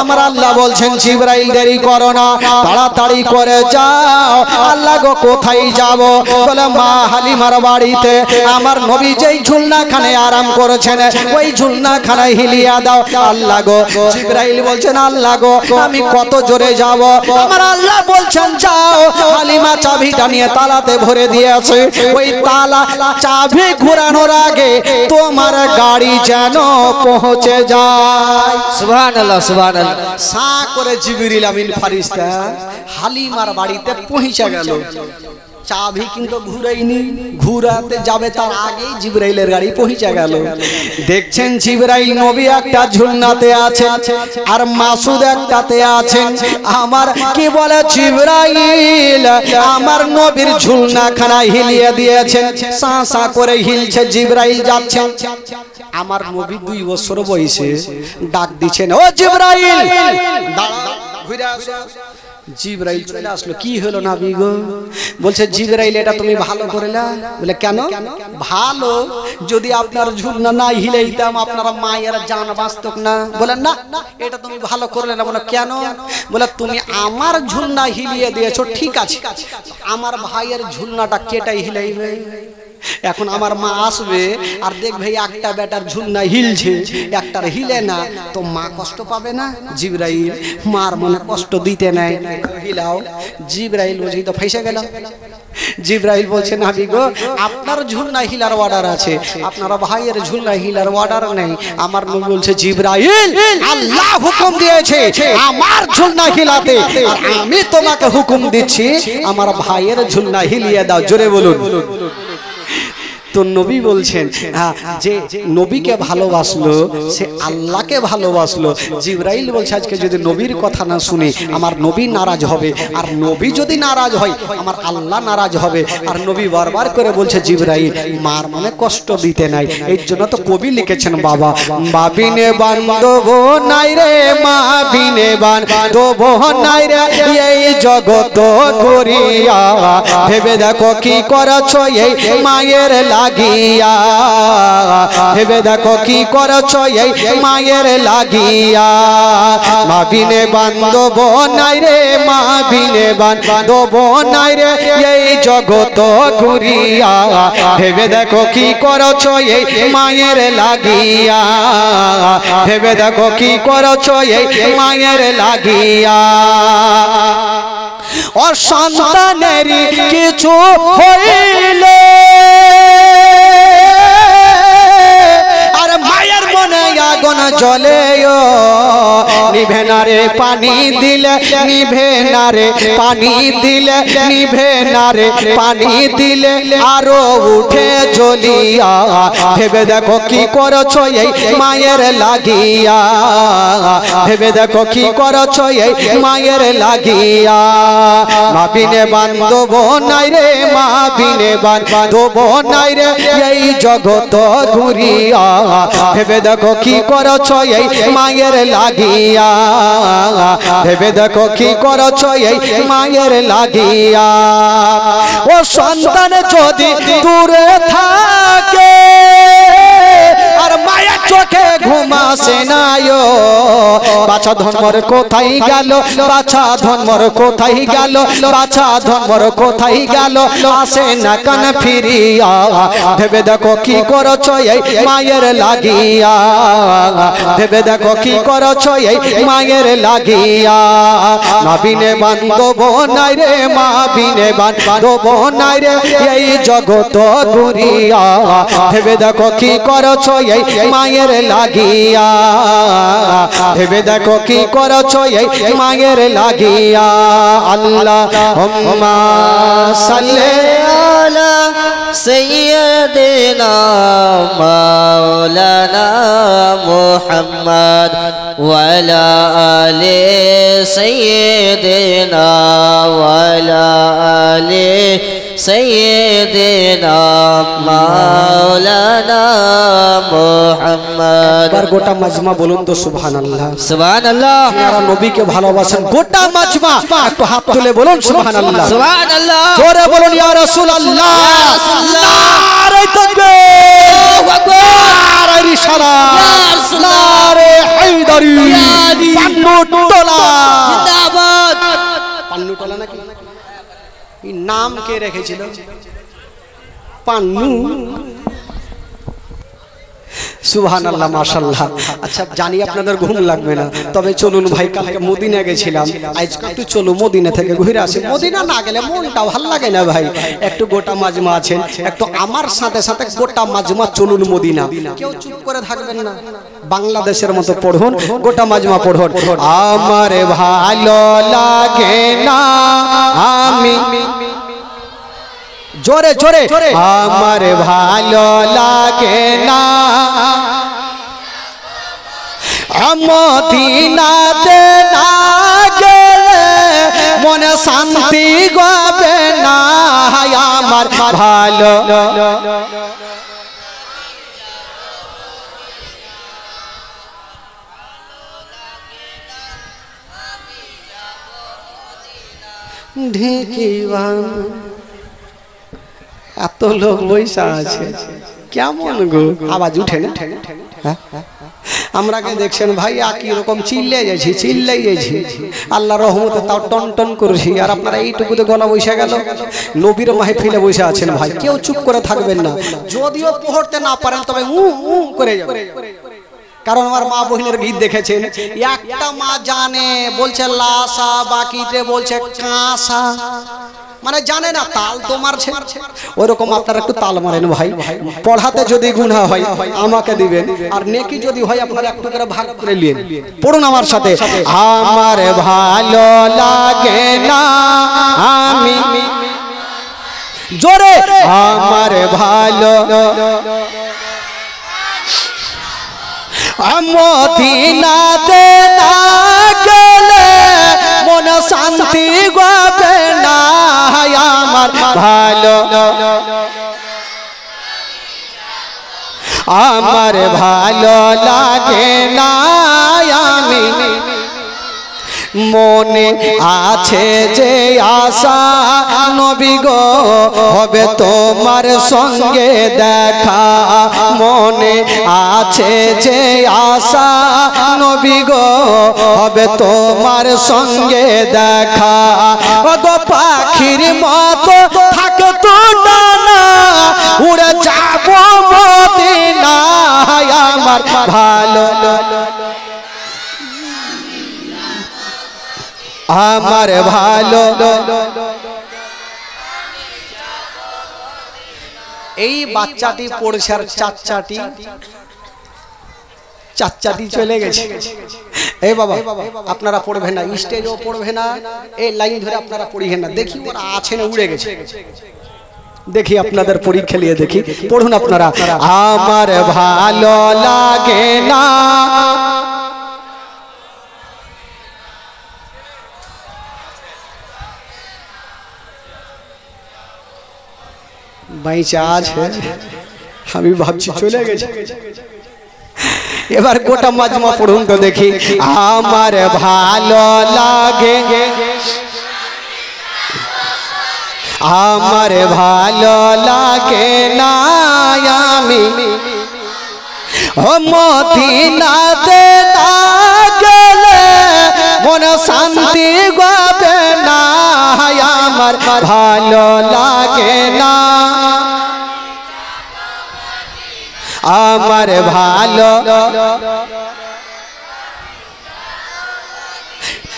A: আমার আল্লাহ বলছেন জিবরাইল দেরি করো না, তাড়াতাড়ি করে যাও। আল্লাহ গো কোথায় যাব? বলে মা হালিমার বাড়িতে আমার নবী যেই ঝুলনাখানে আরাম করেছেন ওই ঝুলনাখানায় হিলিয়া দাও। আল্লাহ গো, জিবরাইল বলছেন আল্লাহ গো আমি কত জোরে যাব? আমার আল্লাহ বলছেন যাও। হালিমা চাবিটা নিয়ে তালাতে ভরে দিয়েছে, ওই তালা চাবি ঘোরানোর আগে তোমার গাড়ি যেন পৌঁছে যায়।
C: সুবহানাল্লাহ সুবহানাল্লাহ।
A: সা করে জিবরিল আমিন ফারিস্তা হালিমার বাড়িতে পৌঁছে গেল। চাবি কিন্তু ঘুরাইনি, ঘুরাতে যাবে তার আগেই জিবরাইলের গাড়ি পৌঁছে গেল। দেখছেন জিবরাইল নবী একটা ঝুলনাতে আছেন আর মাসুদ একটাতে আছেন। আমার কি বলে জিবরাইল আমার নবীর ঝুলনাখানা হিলিয়ে দিয়েছেন, সা সা করে হিলছে। জিবরাইল যাচ্ছেন, আমার নবী 2 বছর বয়সে ডাক দিচ্ছেন ও জিবরাইল ঘুরে আসো। জিবরাইল চলে আসলো, কি হলো নবী গো? বলছে জিবরাইল এটা তুমি ভালো করলা। বলে কেন ভালো? যদি আপনার ঝুলনা না হিলাইতাম আপনারা মায়ের জান বাঁচত না। বলে না এটা তুমি ভালো করলে না। বলে কেন? বলে তুমি আমার ঝুলনা হিলিয়ে দিয়েছো ঠিক আছে, আমার ভাইয়ের ঝুলনাটা কেটাই হিলাইবে। এখন আমার মা আসবে আর দেখবে একটা বেটার ঝুলনা হিলছে একটার হিলে না, তো মা কষ্ট পাবে না? জিবরাইল মার মনে কষ্ট দিতে নাই, হিলাও। জিবরাইল বলছে তো ফাইসে গেল। জিবরাইল বলছে নবী গো আপনার ঝুলনা হিলার অর্ডার আছে, আপনার ভাইয়ের ঝুলনা হিলার অর্ডার নেই। আমার নবী বলছে জিবরাইল আল্লাহ হুকুম দিয়েছে আমার ঝুলনা হিলাতে, আর আমি তোমাকে হুকুম দিচ্ছি আমার ভাইয়ের ঝুলনা হিলিয়ে দাও। জোরে বলুন। তো নবী বলছেন যে নবীকে ভালোবাসলো সে আল্লাহকে ভালোবাসলো। জিবরাইল বলছে আজকে যদি নবীর কথা না শুনি আমার নবী নারাজ হবে, আর নবী যদি নারাজ হয় আমার আল্লাহ নারাজ হবে। আর নবী বারবার করে বলছে জিবরাইল মার মনে কষ্ট দিতে নাই। এই জন্য তো কবি লিখেছেন বাবা বাবিনে বান্ধব নাই রে মা বিনে বান্ধব নাই রে এই জগত করিয়া ভেবে দেখো কি করছো এই মায়ের লাগিয়া, ভেবে দেখো কি করছো এই মায়ের লাগিয়া। মা বিনে বান্ধব নাই রে মা বিনে বান্ধব নাই রে এই জগত ঘুরিয়া ভেবে দেখো কি করছো এই মায়ের লাগিয়া, ভেবে দেখো কি করছো এই মায়ের লাগিয়া। ও সন্তানেরই কিছু হইলে আর মায়ের মনে আগুন জ্বলে নিভে না রে পানি দিলে, নিভে না রে পানি দিলে, নিভে না রে পানি দিলে আরো উঠে জ্বলিয়া ভেবে দেখো কি করছো এই মায়ের লাগিয়া, ভেবে দেখো কি করছো এই মায়ের লাগিয়া। মা বিনে বান্ধব নাই রে মা বিনে বান্ধব নাই রে এই জগত ঘুরিয়া ভেবে দেখো কি করছো এই মায়ের লাগিয়া, ভেবে দেখো কি করছো এই মায়ের লাগিয়া। ও সন্তান যদি দূরে থাকে আর মায়ের চোখে ঘুম আসে না, বাছা ধর্মর কোথায় গেল, বাছা ধর্মর কোথায় গেল, বাছা ধর্মর কোথায় গেল আসে না কান ফিরিয়া ভেবে দেখো কি করছো এই মায়ের লাগিয়া, ভেবে দেখো কি করছো এই মায়ের লাগিয়া। মা বিনে বান্ধব নাই রে মা বিনে বান্ধব নাই রে এই জগত ঘুরিয়া ভেবে দেখো কি করছো এই মায়ের লাগিয়া, ভেবে দেখো কি করছো এই মায়ের লাগিয়া। আল্লাহুম্মা সাল্লি
C: আলা সাইয়্যিদিনা মাওলানা মুহাম্মদ ওয়া আলা আলি সাইয়্যিদিনা ওয়া আলা আলি সাইয়্যিদিনা মাওলানা মুহাম্মদ।
A: একবার গোটা মাজমা বলুন তো সুবহানাল্লাহ।
C: সুবহানাল্লাহ।
A: যারা নবীকে ভালোবাসেন গোটা মাজমা একটু হাত তুলে বলুন সুবহানাল্লাহ।
C: সুবহানাল্লাহ।
A: জোরে বলুন ইয়া রাসূলুল্লাহ। নারে তাকবীর, আল্লাহু আকবার, নারে রিসালাত, ইয়া রাসূলুল্লাহ, নারে হায়দারি, পান্নুটলা
C: জিন্দাবাদ।
A: পান্নুটলা নাকি এই নাম কে রেখেছিল? পান্নু। সুবহানাল্লাহ মাশাআল্লাহ। আচ্ছা জানি আপনাদের ঘুম লাগবে না, তবে চলুন ভাই কালকে মদিনা গেছিলাম, আজকে একটু চলো মদিনা থেকে ঘুরে আসি। মদিনা না গেলে মনটা ভালো লাগে না ভাই। একটু গোটা মাজমা আছেন, একটু আমার সাথে সাথে গোটা মাজমা চলুন মদিনা। কেউ চুপ করে থাকবেন না, বাংলাদেশের মতো পড়ুন, গোটা মাজমা পড়ুন। আমার ভালো লাগে না আমি, জোরে জোরে, আমার ভালো লাগে না মদিনাতে না গেলে মনে শান্তি হবে না, আমার ভালো ঢেকিবা। এত লোক বৈশা আছে কেমন গো, আওয়াজ উঠে না? আমরা কে দেখছেন ভাই একই রকম চিল্লাই যাচ্ছি, চিল্লাই যাচ্ছি, আল্লাহ রহমতে তাও টন টন করছি, আর আপনারা এইটুকুতে গলা বসে গেল। নবীর মাহফিলে বসে আছেন ভাই, কেউ চুপ করে থাকবেন না। যদিও পড়তে না পারেন তবে করে যাবেন, কারণ আমার মা বহিনের গীত দেখেছেন, একটা মা জানে বলছে লাসা, বাকিতে বলছে কাঁসা, মানে জানে না, তাল তো মারছে। ওরকম আপনারা একটু তাল মারেন ভাই। পড়াতে যদি গুনাহ হয় আমাকে দিবেন, আর নেকি যদি হয় আপনারা একটু করে ভাগ করে নিন। পড়ুন আমার সাথে, আমার ভালো লাগে না আমি জোরে আমার ভালো মদিনাতে না গেলে মন শান্তি হবে না আমার ভালো আমার ভালো লাগে না আমি মনে আছে যে আশা নবী গো হবে তোমার সঙ্গে দেখা মনে আছে যে আশা নবী গো হবে তোমার সঙ্গে দেখা গো পাখির মতো থাকে তো ডানা উড়ে যাব মদিনায় আমার ভালো আমার ভালো এই বাচ্চাটি পড়ছে আর চাচাটি চলে গেছে এই বাবা আপনারা পড়বেন না স্টেজও পড়বে না এই লাইন ধরে আপনারা পড়িবেন না দেখি ওরা আছে না উড়ে গেছে দেখি আপনাদের পরীক্ষা নিয়ে দেখি পড়ুন আপনারা আমার ভালো লাগে না বাইচা আছে আমি ভাবছি চলে গেছে এবার গোটা মাজমা পড়ুন তো দেখি আমার ভালো লাগে আমার ভালো লাগে না আমি মদিনাতে না গেলে মন শান্তি হবে না আমার ভালো লাগে না আমার ভালো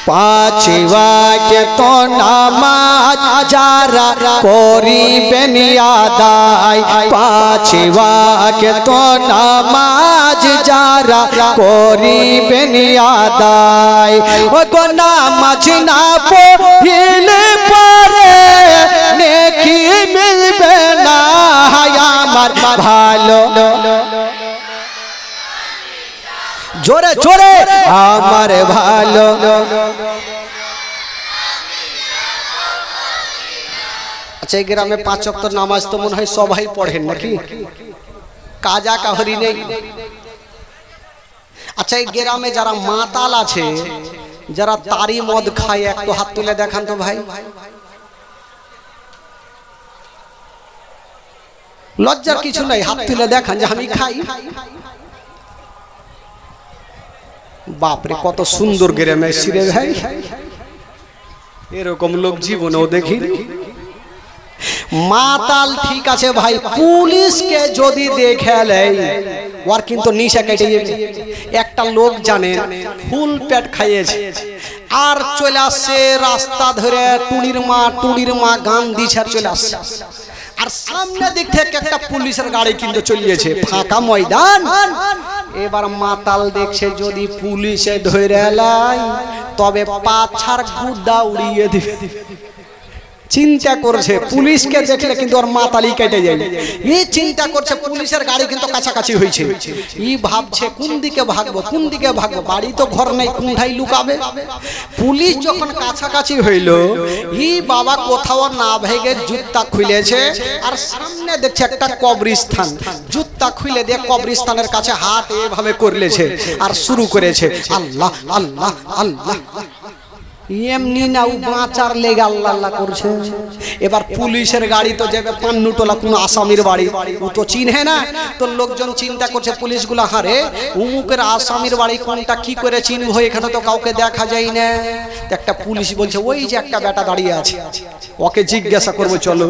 A: पाँच वक्त नमाज जारा करिबेन आदाय पाँच वक्त नमाज जारा करिबेन आदाय ओ नमाज ना पढ़िले पारे नेकी मिलबे ना आमार भालो जोरे जोरे आमार भालो अच्छा ग्रामे पाँच वक्त नामाज तो मन है सबाई पढ़ेन नाकि काजा काहरी नहीं अच्छा ग्रामे जरा माताल आछे जरा तारी मद खाए एक तो हाथ तुले देखान तो भाई लज्जार किछु नहीं हाथ तुले देखान जे आमी खाई बाप रे कत सुंदर ग्रामे रे भाई एरकम लोक जीवनेও देखी माताल ठीक आछे भाई पुलिस के जदि देखे ওর কিন্তু নিশা কেটে যাবে একটা লোক জানেন ফুল পেট খাইয়েছে আর চলে আসছে রাস্তা ধরে টুনির মা গান দিছে চলে আসছে আর সামনে দিক থেকে একটা পুলিশের গাড়ি কিন্তু চলিয়েছে ফাঁকা ময়দান এবার মাতাল দেখছে যদি পুলিশে ধরে লাই তবে পাছার গুদা উড়িয়ে দিবে चिंता करছে पुलिस के देखले किन्तु और माताली केटे जाए ये चिंता करছে पुलिसের গাড়ি কিন্তু কাছাকাছি হইছে ই ভাবছে কোন দিকে ভাগবো বাড়ি তো ঘর নাই কোনটাই লুকাবে পুলিশ যখন কাছাকাছি হইল ই বাবা কোথাও না ভেগে জুতা খুলেছে আর সামনে দেখছে একটা কবরস্থান জুতা খুলে দিয়ে কবরস্থানের কাছে হাত এভাবে করলেছে আর শুরু করেছে আল্লাহ আল্লাহ আল্লাহ এমনি না ও বাঁচার লেগে আল্লাহ আল্লাহ করছে এবার পুলিশের গাড়ি তো যাবে পান্নুটোলা কোন আসামির বাড়ি ও তো চিনহে না তো লোকজন চিন্তা করছে পুলিশগুলো হারে উমুকের আসামির বাড়ি কোনটা কি করে চিনবো এখানে তো কাউকে দেখা যায় না একটা পুলিশ বলছে ওই যে একটা বেটা দাঁড়িয়ে আছে ওকে জিজ্ঞাসা করব চলো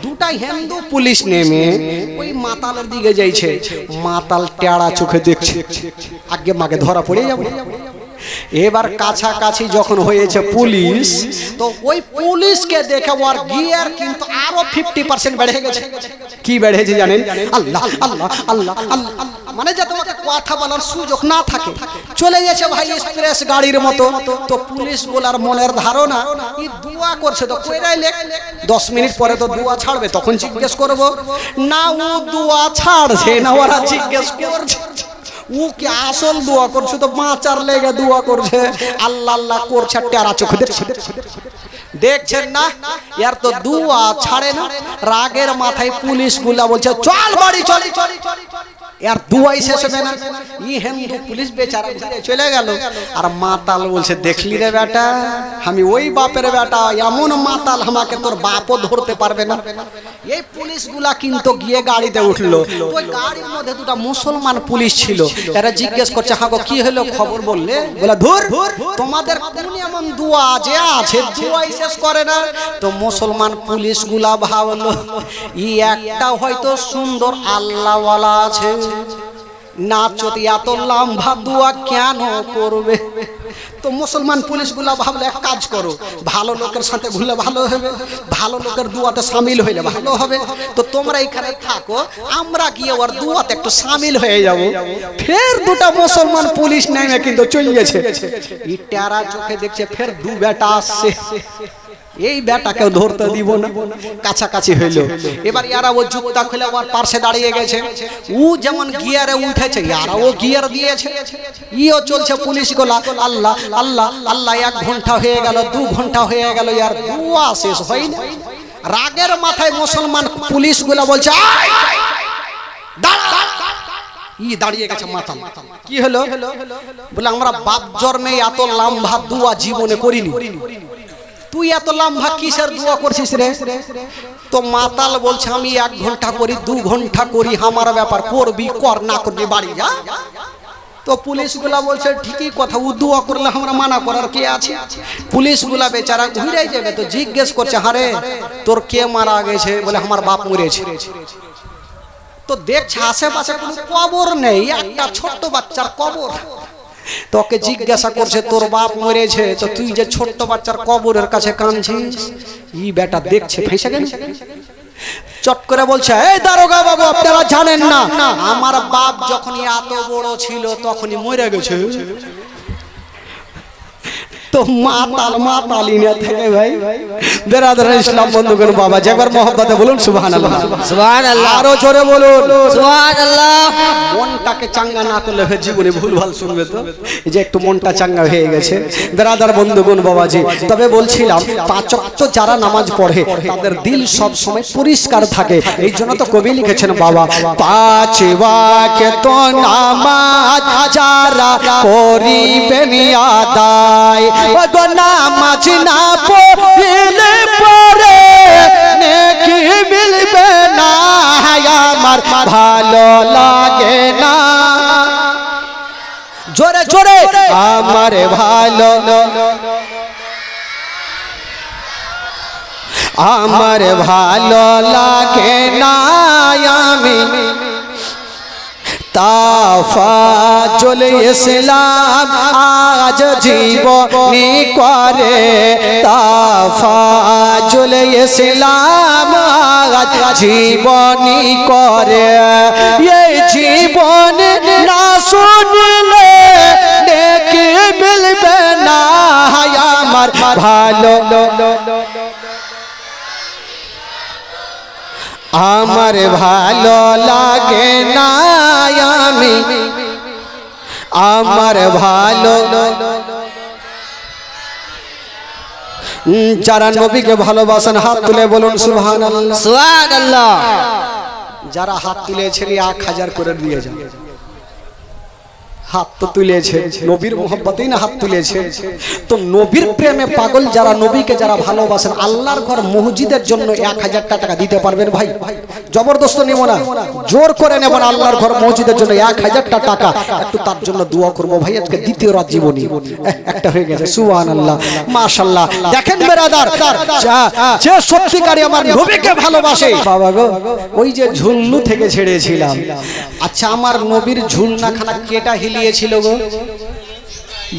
A: দুটা হিন্দু পুলিশ নেমে ওই মাতালের দিকে যাইছে মাতাল টেড়া চোখে দেখছে আগে মাকে ধরা পড়ে যাবে এবার কাছাকাছি যখন হয়েছে পুলিশ, তো ওই পুলিশকে দেখে ওর গিয়ার কিন্তু আরো 50% বেড়ে গেছে। কি বেড়েছে জানেন? আল্লাহ আল্লাহ আল্লাহ আল্লাহ, মানে যে তোমাকে কথা বলার সুযোগ না থাকে, চলে গেছে ভাই এক্সপ্রেস গাড়ির মতো। তো পুলিশ গুলার মনের ধারণা এই দোয়া করছে, তো কইরাই লেখ 10 মিনিট পরে তো দোয়া ছাড়বে, তখন জিজ্ঞেস করব না। ও দোয়া ছাড়ছে না, ওরা জিজ্ঞেস করছে ও কি আসল দোয়া করছে, তো বাঁচার লেগে দোয়া করছে, আল্লাহ আল্লাহ করছে, টেরা চোখ দেখছেন না? ইয়ার তো দোয়া ছাড়ে না। রাগের মাথায় পুলিশ গুলা বলছে চল বাড়ি চল, यार दुआई শেষ হবে না। ই হিন্দু পুলিশ বেচারা চলে গেল, আর মাতাল বলছে দেখলি রে বেটা, আমি ওই বাপের বেটা, এমন মাতাল আমাকে তোর বাপও ধরতে পারবে না। এই পুলিশগুলা কিন্তু গিয়ে গাড়িতে উঠলো, ওই গাড়ির মধ্যে দুটো মুসলমান পুলিশ ছিল। এরা জিজ্ঞেস করছে হাগো কি হলো, খবর বললে? বলে ধুর তোমাদের কোন এমন দোয়া যে আছে দোয়াই শেষ করে না। তো মুসলমান পুলিশগুলা ভাবলো ই একটা হয়তো সুন্দর আল্লাহওয়ালা আছে, নাচতে এত লম্বা দোয়া কেন করবে। তো মুসলমান পুলিশগুলা ভাবলো এক কাজ করো, ভালো লোকের সাথে ঘুরলে ভালো হবে, ভালো লোকের দোয়াতে শামিল হইলে ভালো হবে। তো তোমরা এখানে থাকো, আমরা গিয়ে ওর দোয়াতে একটু শামিল হয়ে যাব। ফের দুটা মুসলমান পুলিশ নেমে কিন্তু চলে গেছে। এই টেরা চোখে দেখছে ফের দু বেটা আসছে, এই বেটাকেও ধরতে দিব না। কাছাকাছি হইল, এবার ইয়ারা ও জুতা খুলে ওর পাশে দাঁড়িয়ে গেছে। ও যেমন গিয়ারে উঠেছে ইয়ারাও গিয়ার দিয়েছে, ইও চলছে পুলিশ গুলা আল্লাহ আল্লাহ আল্লাহ। 1 ঘন্টা হয়ে গেল, 2 ঘন্টা হয়ে গেল, ইয়ার দোয়া শেষ হয় না। রাগের মাথায় মুসলমান পুলিশ গুলা বলছে দাঁড়া, ই দাঁড়িয়ে গেছে মাথা। কি হলো? বলে আমরা বাপ জন্মে এত লম্বা দোয়া জীবনে করিনি, তুই এত লম্বা কিসের দোয়া করছিস রে? তো মাতাল বলছে আমি 1 ঘন্টা করি, 2 ঘন্টা করি, আমার ব্যাপার, করবি কর, না করবি বাড়ি যা। তো পুলিশগুলা বলছে ঠিকই কথা, ও দোয়া করলে আমরা মানা করার কে আছে। পুলিশগুলা বেচারা ঘুরে যাবে, তো জিজ্ঞেস করছে হারে তোর কে মারা গেছে? বলে আমার বাপ মরেছে। তো দেখছে আশেপাশে কোনো কবর নেই, একটা ছোট্ট বাচ্চার কবর। তোকে জিজ্ঞাসা করছে তোর বাপ মরেছে, তো তুই যে ছোট্ট বাচ্চার কবরের কাছে কাঁদছিস। ই বেটা দেখছে ফেঁসে গেল, চট করে বলছে এই দারোগা বাবু আপনারা জানেন না আমার বাপ যখন এত বড় ছিল তখনই মরে গেছে। তো মাতাল মাতালি না থেকে ভাই বেরাদার ইসলাম বন্ধুগণ বাবা যে একবার মহব্বতে বলুন সুবহানাল্লাহ,
C: সুবহানাল্লাহ,
A: আরো জোরে বলুন
C: সুবহানাল্লাহ।
A: মনটাকে চাঙ্গা না করলে জীবনে ভুলভাল শুনবে। তো এই যে একটু মনটা চাঙ্গা হয়ে গেছে বেরাদার বন্ধুগণ বাবাজি। তবে বলছিলাম 5 ওয়াক্ত যারা নামাজ পড়ে তাদের দিল সব সময় পরিষ্কার থাকে। এই জন্য তো কবি লিখেছেন বাবা 5 ওয়াক্ত নামাজ যারা করিবেন আদায়, ওগো নামাজ না পড়লে পরে নেকি মিলবে না, আমার ভালো লাগে না। জোরে জোরে আমার ভালো, আমার ভালো লাগে না, আমি তাফাজুল ইসলাম আজ জীবনী করে, তাফাজুল ইসলাম আজ জীবনী করে। এই জীবন না শুনলে নেকি মিলবে না, আমার ভালো, আমার ভালো লাগে না, আমি আমার ভালো। যারা নবীকে ভালোবাসেন হাত তুলে বলুন সুবহানাল্লাহ,
C: সুবহানাল্লাহ।
A: যারা হাত তুলেছেন 1000 করে দিয়ে যান। হাত তো তুলেছে নবীর মোহব্বতেই না হাত তুলেছে। তো নবীর প্রেমে পাগল যারা, নবীকে যারা ভালোবাসেন, আল্লাহর ঘর মসজিদের জন্য 1000 টাকা দিতে পারবেন ভাই? জবরদস্ত নেব না, জোর করে নেব না। আল্লাহর ঘর মসজিদের জন্য 1000 টাকা, একটু তার জন্য দোয়া করব ভাই। আজকে দ্বিতীয় রাত জীবনী একটা হয়ে গেছে, সুবহানাল্লাহ, মাশাআল্লাহ। দেখেন বেরাদার, যে সত্যিকারে আমার নবীকে ভালোবাসে বাবা গো, ওই যে ঝুলনু থেকে ছেড়েছিলাম। আচ্ছা আমার নবীর ঝুলনাখানা কেটা হিলিয়েছিল গো?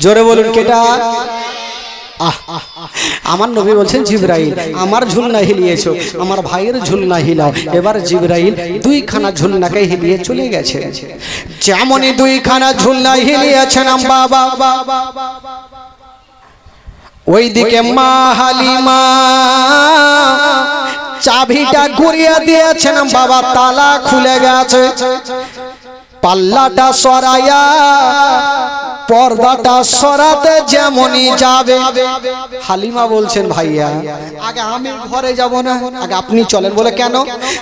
A: জোরে বলুন কেটা? আমার নবী বলছেন জিবরাইল আমার ঝুলনা হিলিয়েছো, আমার ভাইয়ের ঝুলনা হিলাও। এবার জিবরাইল দুইখানা ঝুলনাকে হিলিয়ে চলে গেছে। যেমনই দুইখানা ঝুলনা হিলিয়েছেন বাবা, ওইদিকে মা হালিমা চাবিটা ঘুরিয়ে দিয়েছেন বাবা, তালা খুলে গেছে। পাল্লাটা সরাইয়া পর্দাটা সরাতে যেমনই যাবে, হালিমা বলছেন ভাইয়া আগে আমি ঘরে যাব না, আগে আপনি চলেন। বলে কেন?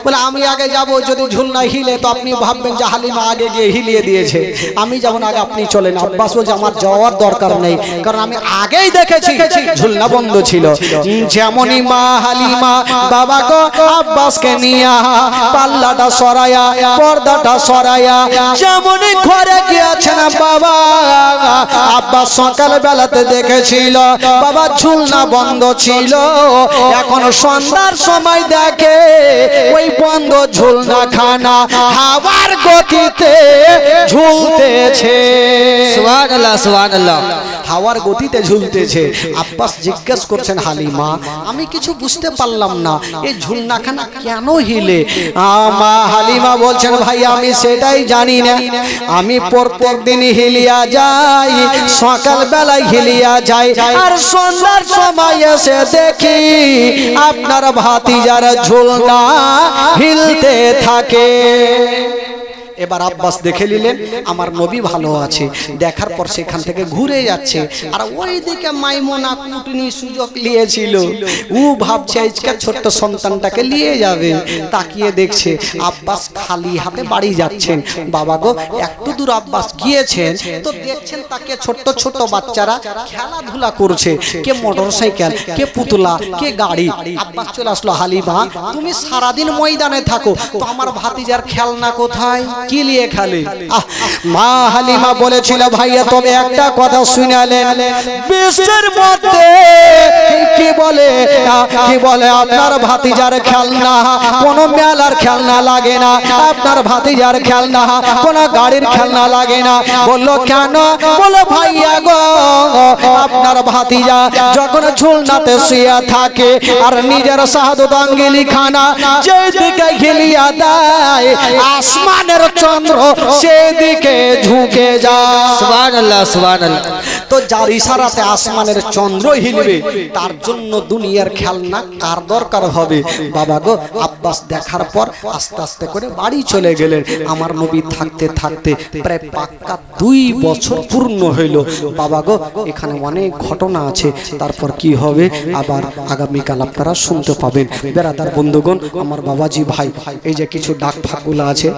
A: বলে আমি আগে যাব, যদি ঝুলনা হিলে তো আপনি ভাববেন যে হালিমা আগে গিয়ে হিলিয়ে দিয়েছে, আমি যাব না, আগে আপনি চলেন। আব্বাস বলছে আমার যাওয়ার দরকার নেই, কারণ আমি আগেই দেখেছি ঝুলনা বন্ধ ছিল। যেমনই মা হালিমা বাবা গো আব্বাসকে নিয়ে পাল্লাটা সরাইয়া পর্দাটা সরাইয়া যেমনই ঘরে গিয়েছেন বাবা, আব্বাস সকাল বেলাতে দেখেছিল বাবা ঝুলনা বন্ধ ছিল। এখন সন্ধ্যার সময় দেখে ওই বন্ধ ঝুলনা খানা হাওয়ার গতিতে ঝুলতেছে।
C: সুবহানাল্লাহ সুবহানাল্লাহ।
A: হাওয়ার গতিতে ঝুলতেছে। আব্বাস জিজ্ঞেস করছেন হালিমা আমি কিছু বুঝতে পারলাম না, এই ঝুলনাখানা কেন হিলে? মা হালিমা বলছেন ভাই আমি সেটাই জানি না, আমি প্রত্যেক দিন হিলিয়া যাই, সকাল বেলায় হিলিয়া যাই, আর সন্ধ্যার সময় এসে দেখি আপনার ভাতিজার ঝুলনা হিলতে থাকে। এবার আব্বাস দেখে নিলেন আমার নবী ভালো আছে, দেখার পর সেখান থেকে ঘুরে যাচ্ছে। আর ওইদিকে মাইমুনা কুটনি সুযোগ নিয়েছিল, ও ভাবছে আজকে ছোট্ট সন্তানটাকে নিয়ে যাবে। তাকিয়ে দেখছে আব্বাস খালি হাতে বাড়ি যাচ্ছেন। বাবা গো একটু দূর আব্বাস গিয়েছেন তো দেখছেন তাকে ছোট্ট ছোট্ট বাচ্চারা খেলাধুলা করছে, কে মোটরসাইকেল, কে পুতলা, কে গাড়ি। আব্বাস চলে আসলো, হালিমা তুমি সারাদিন ময়দানে থাকো, তো আমার ভাতিজার খেলনা কোথায়, কি নিয়ে খালি? মা হালিমা বলেছিল ভাইয়া তবে একটা কথা শুনালেন, বিশ্বের মধ্যে কি বলে আপনার ভাতিজার খেলনা কোন মেলার খেলনা লাগে না, আপনার ভাতিজার খেলনা কোন গাড়ির খেলনা লাগে না। বললো কেন? বলে ভাইয়া গো আপনার ভাতিজা যখন ঝুলনাতে শুয়ে থাকে আর নিজের শাহাদত আঙ্গুলি খানা যেদিকে ঘিলিয়া দেয় আসমানের চন্দ্র সেদিকে ঝুঁকে যায়।
C: সুবহানাল্লাহ সুবহানাল্লাহ।
A: তো যার ইশারাতে আসমানের চন্দ্র হিলবে তার জন্য দুনিয়ার খেলনা কার দরকার হবে? বাবা গো আব্বাস দেখার পর আস্তে আস্তে করে বাড়ি চলে গেলেন। আমার নবী থাকতে থাকতে প্রায় পাক্কা 2 বছর পূর্ণ হইল। বাবা গো এখানে অনেক ঘটনা আছে, তারপর কি হবে আবার আগামীকাল আপনারা শুনতে পাবেন। বেরাদার বন্ধুগণ আমার বাবাজি ভাই এই যে কিছু ডাক ফাঁকগুলো আছে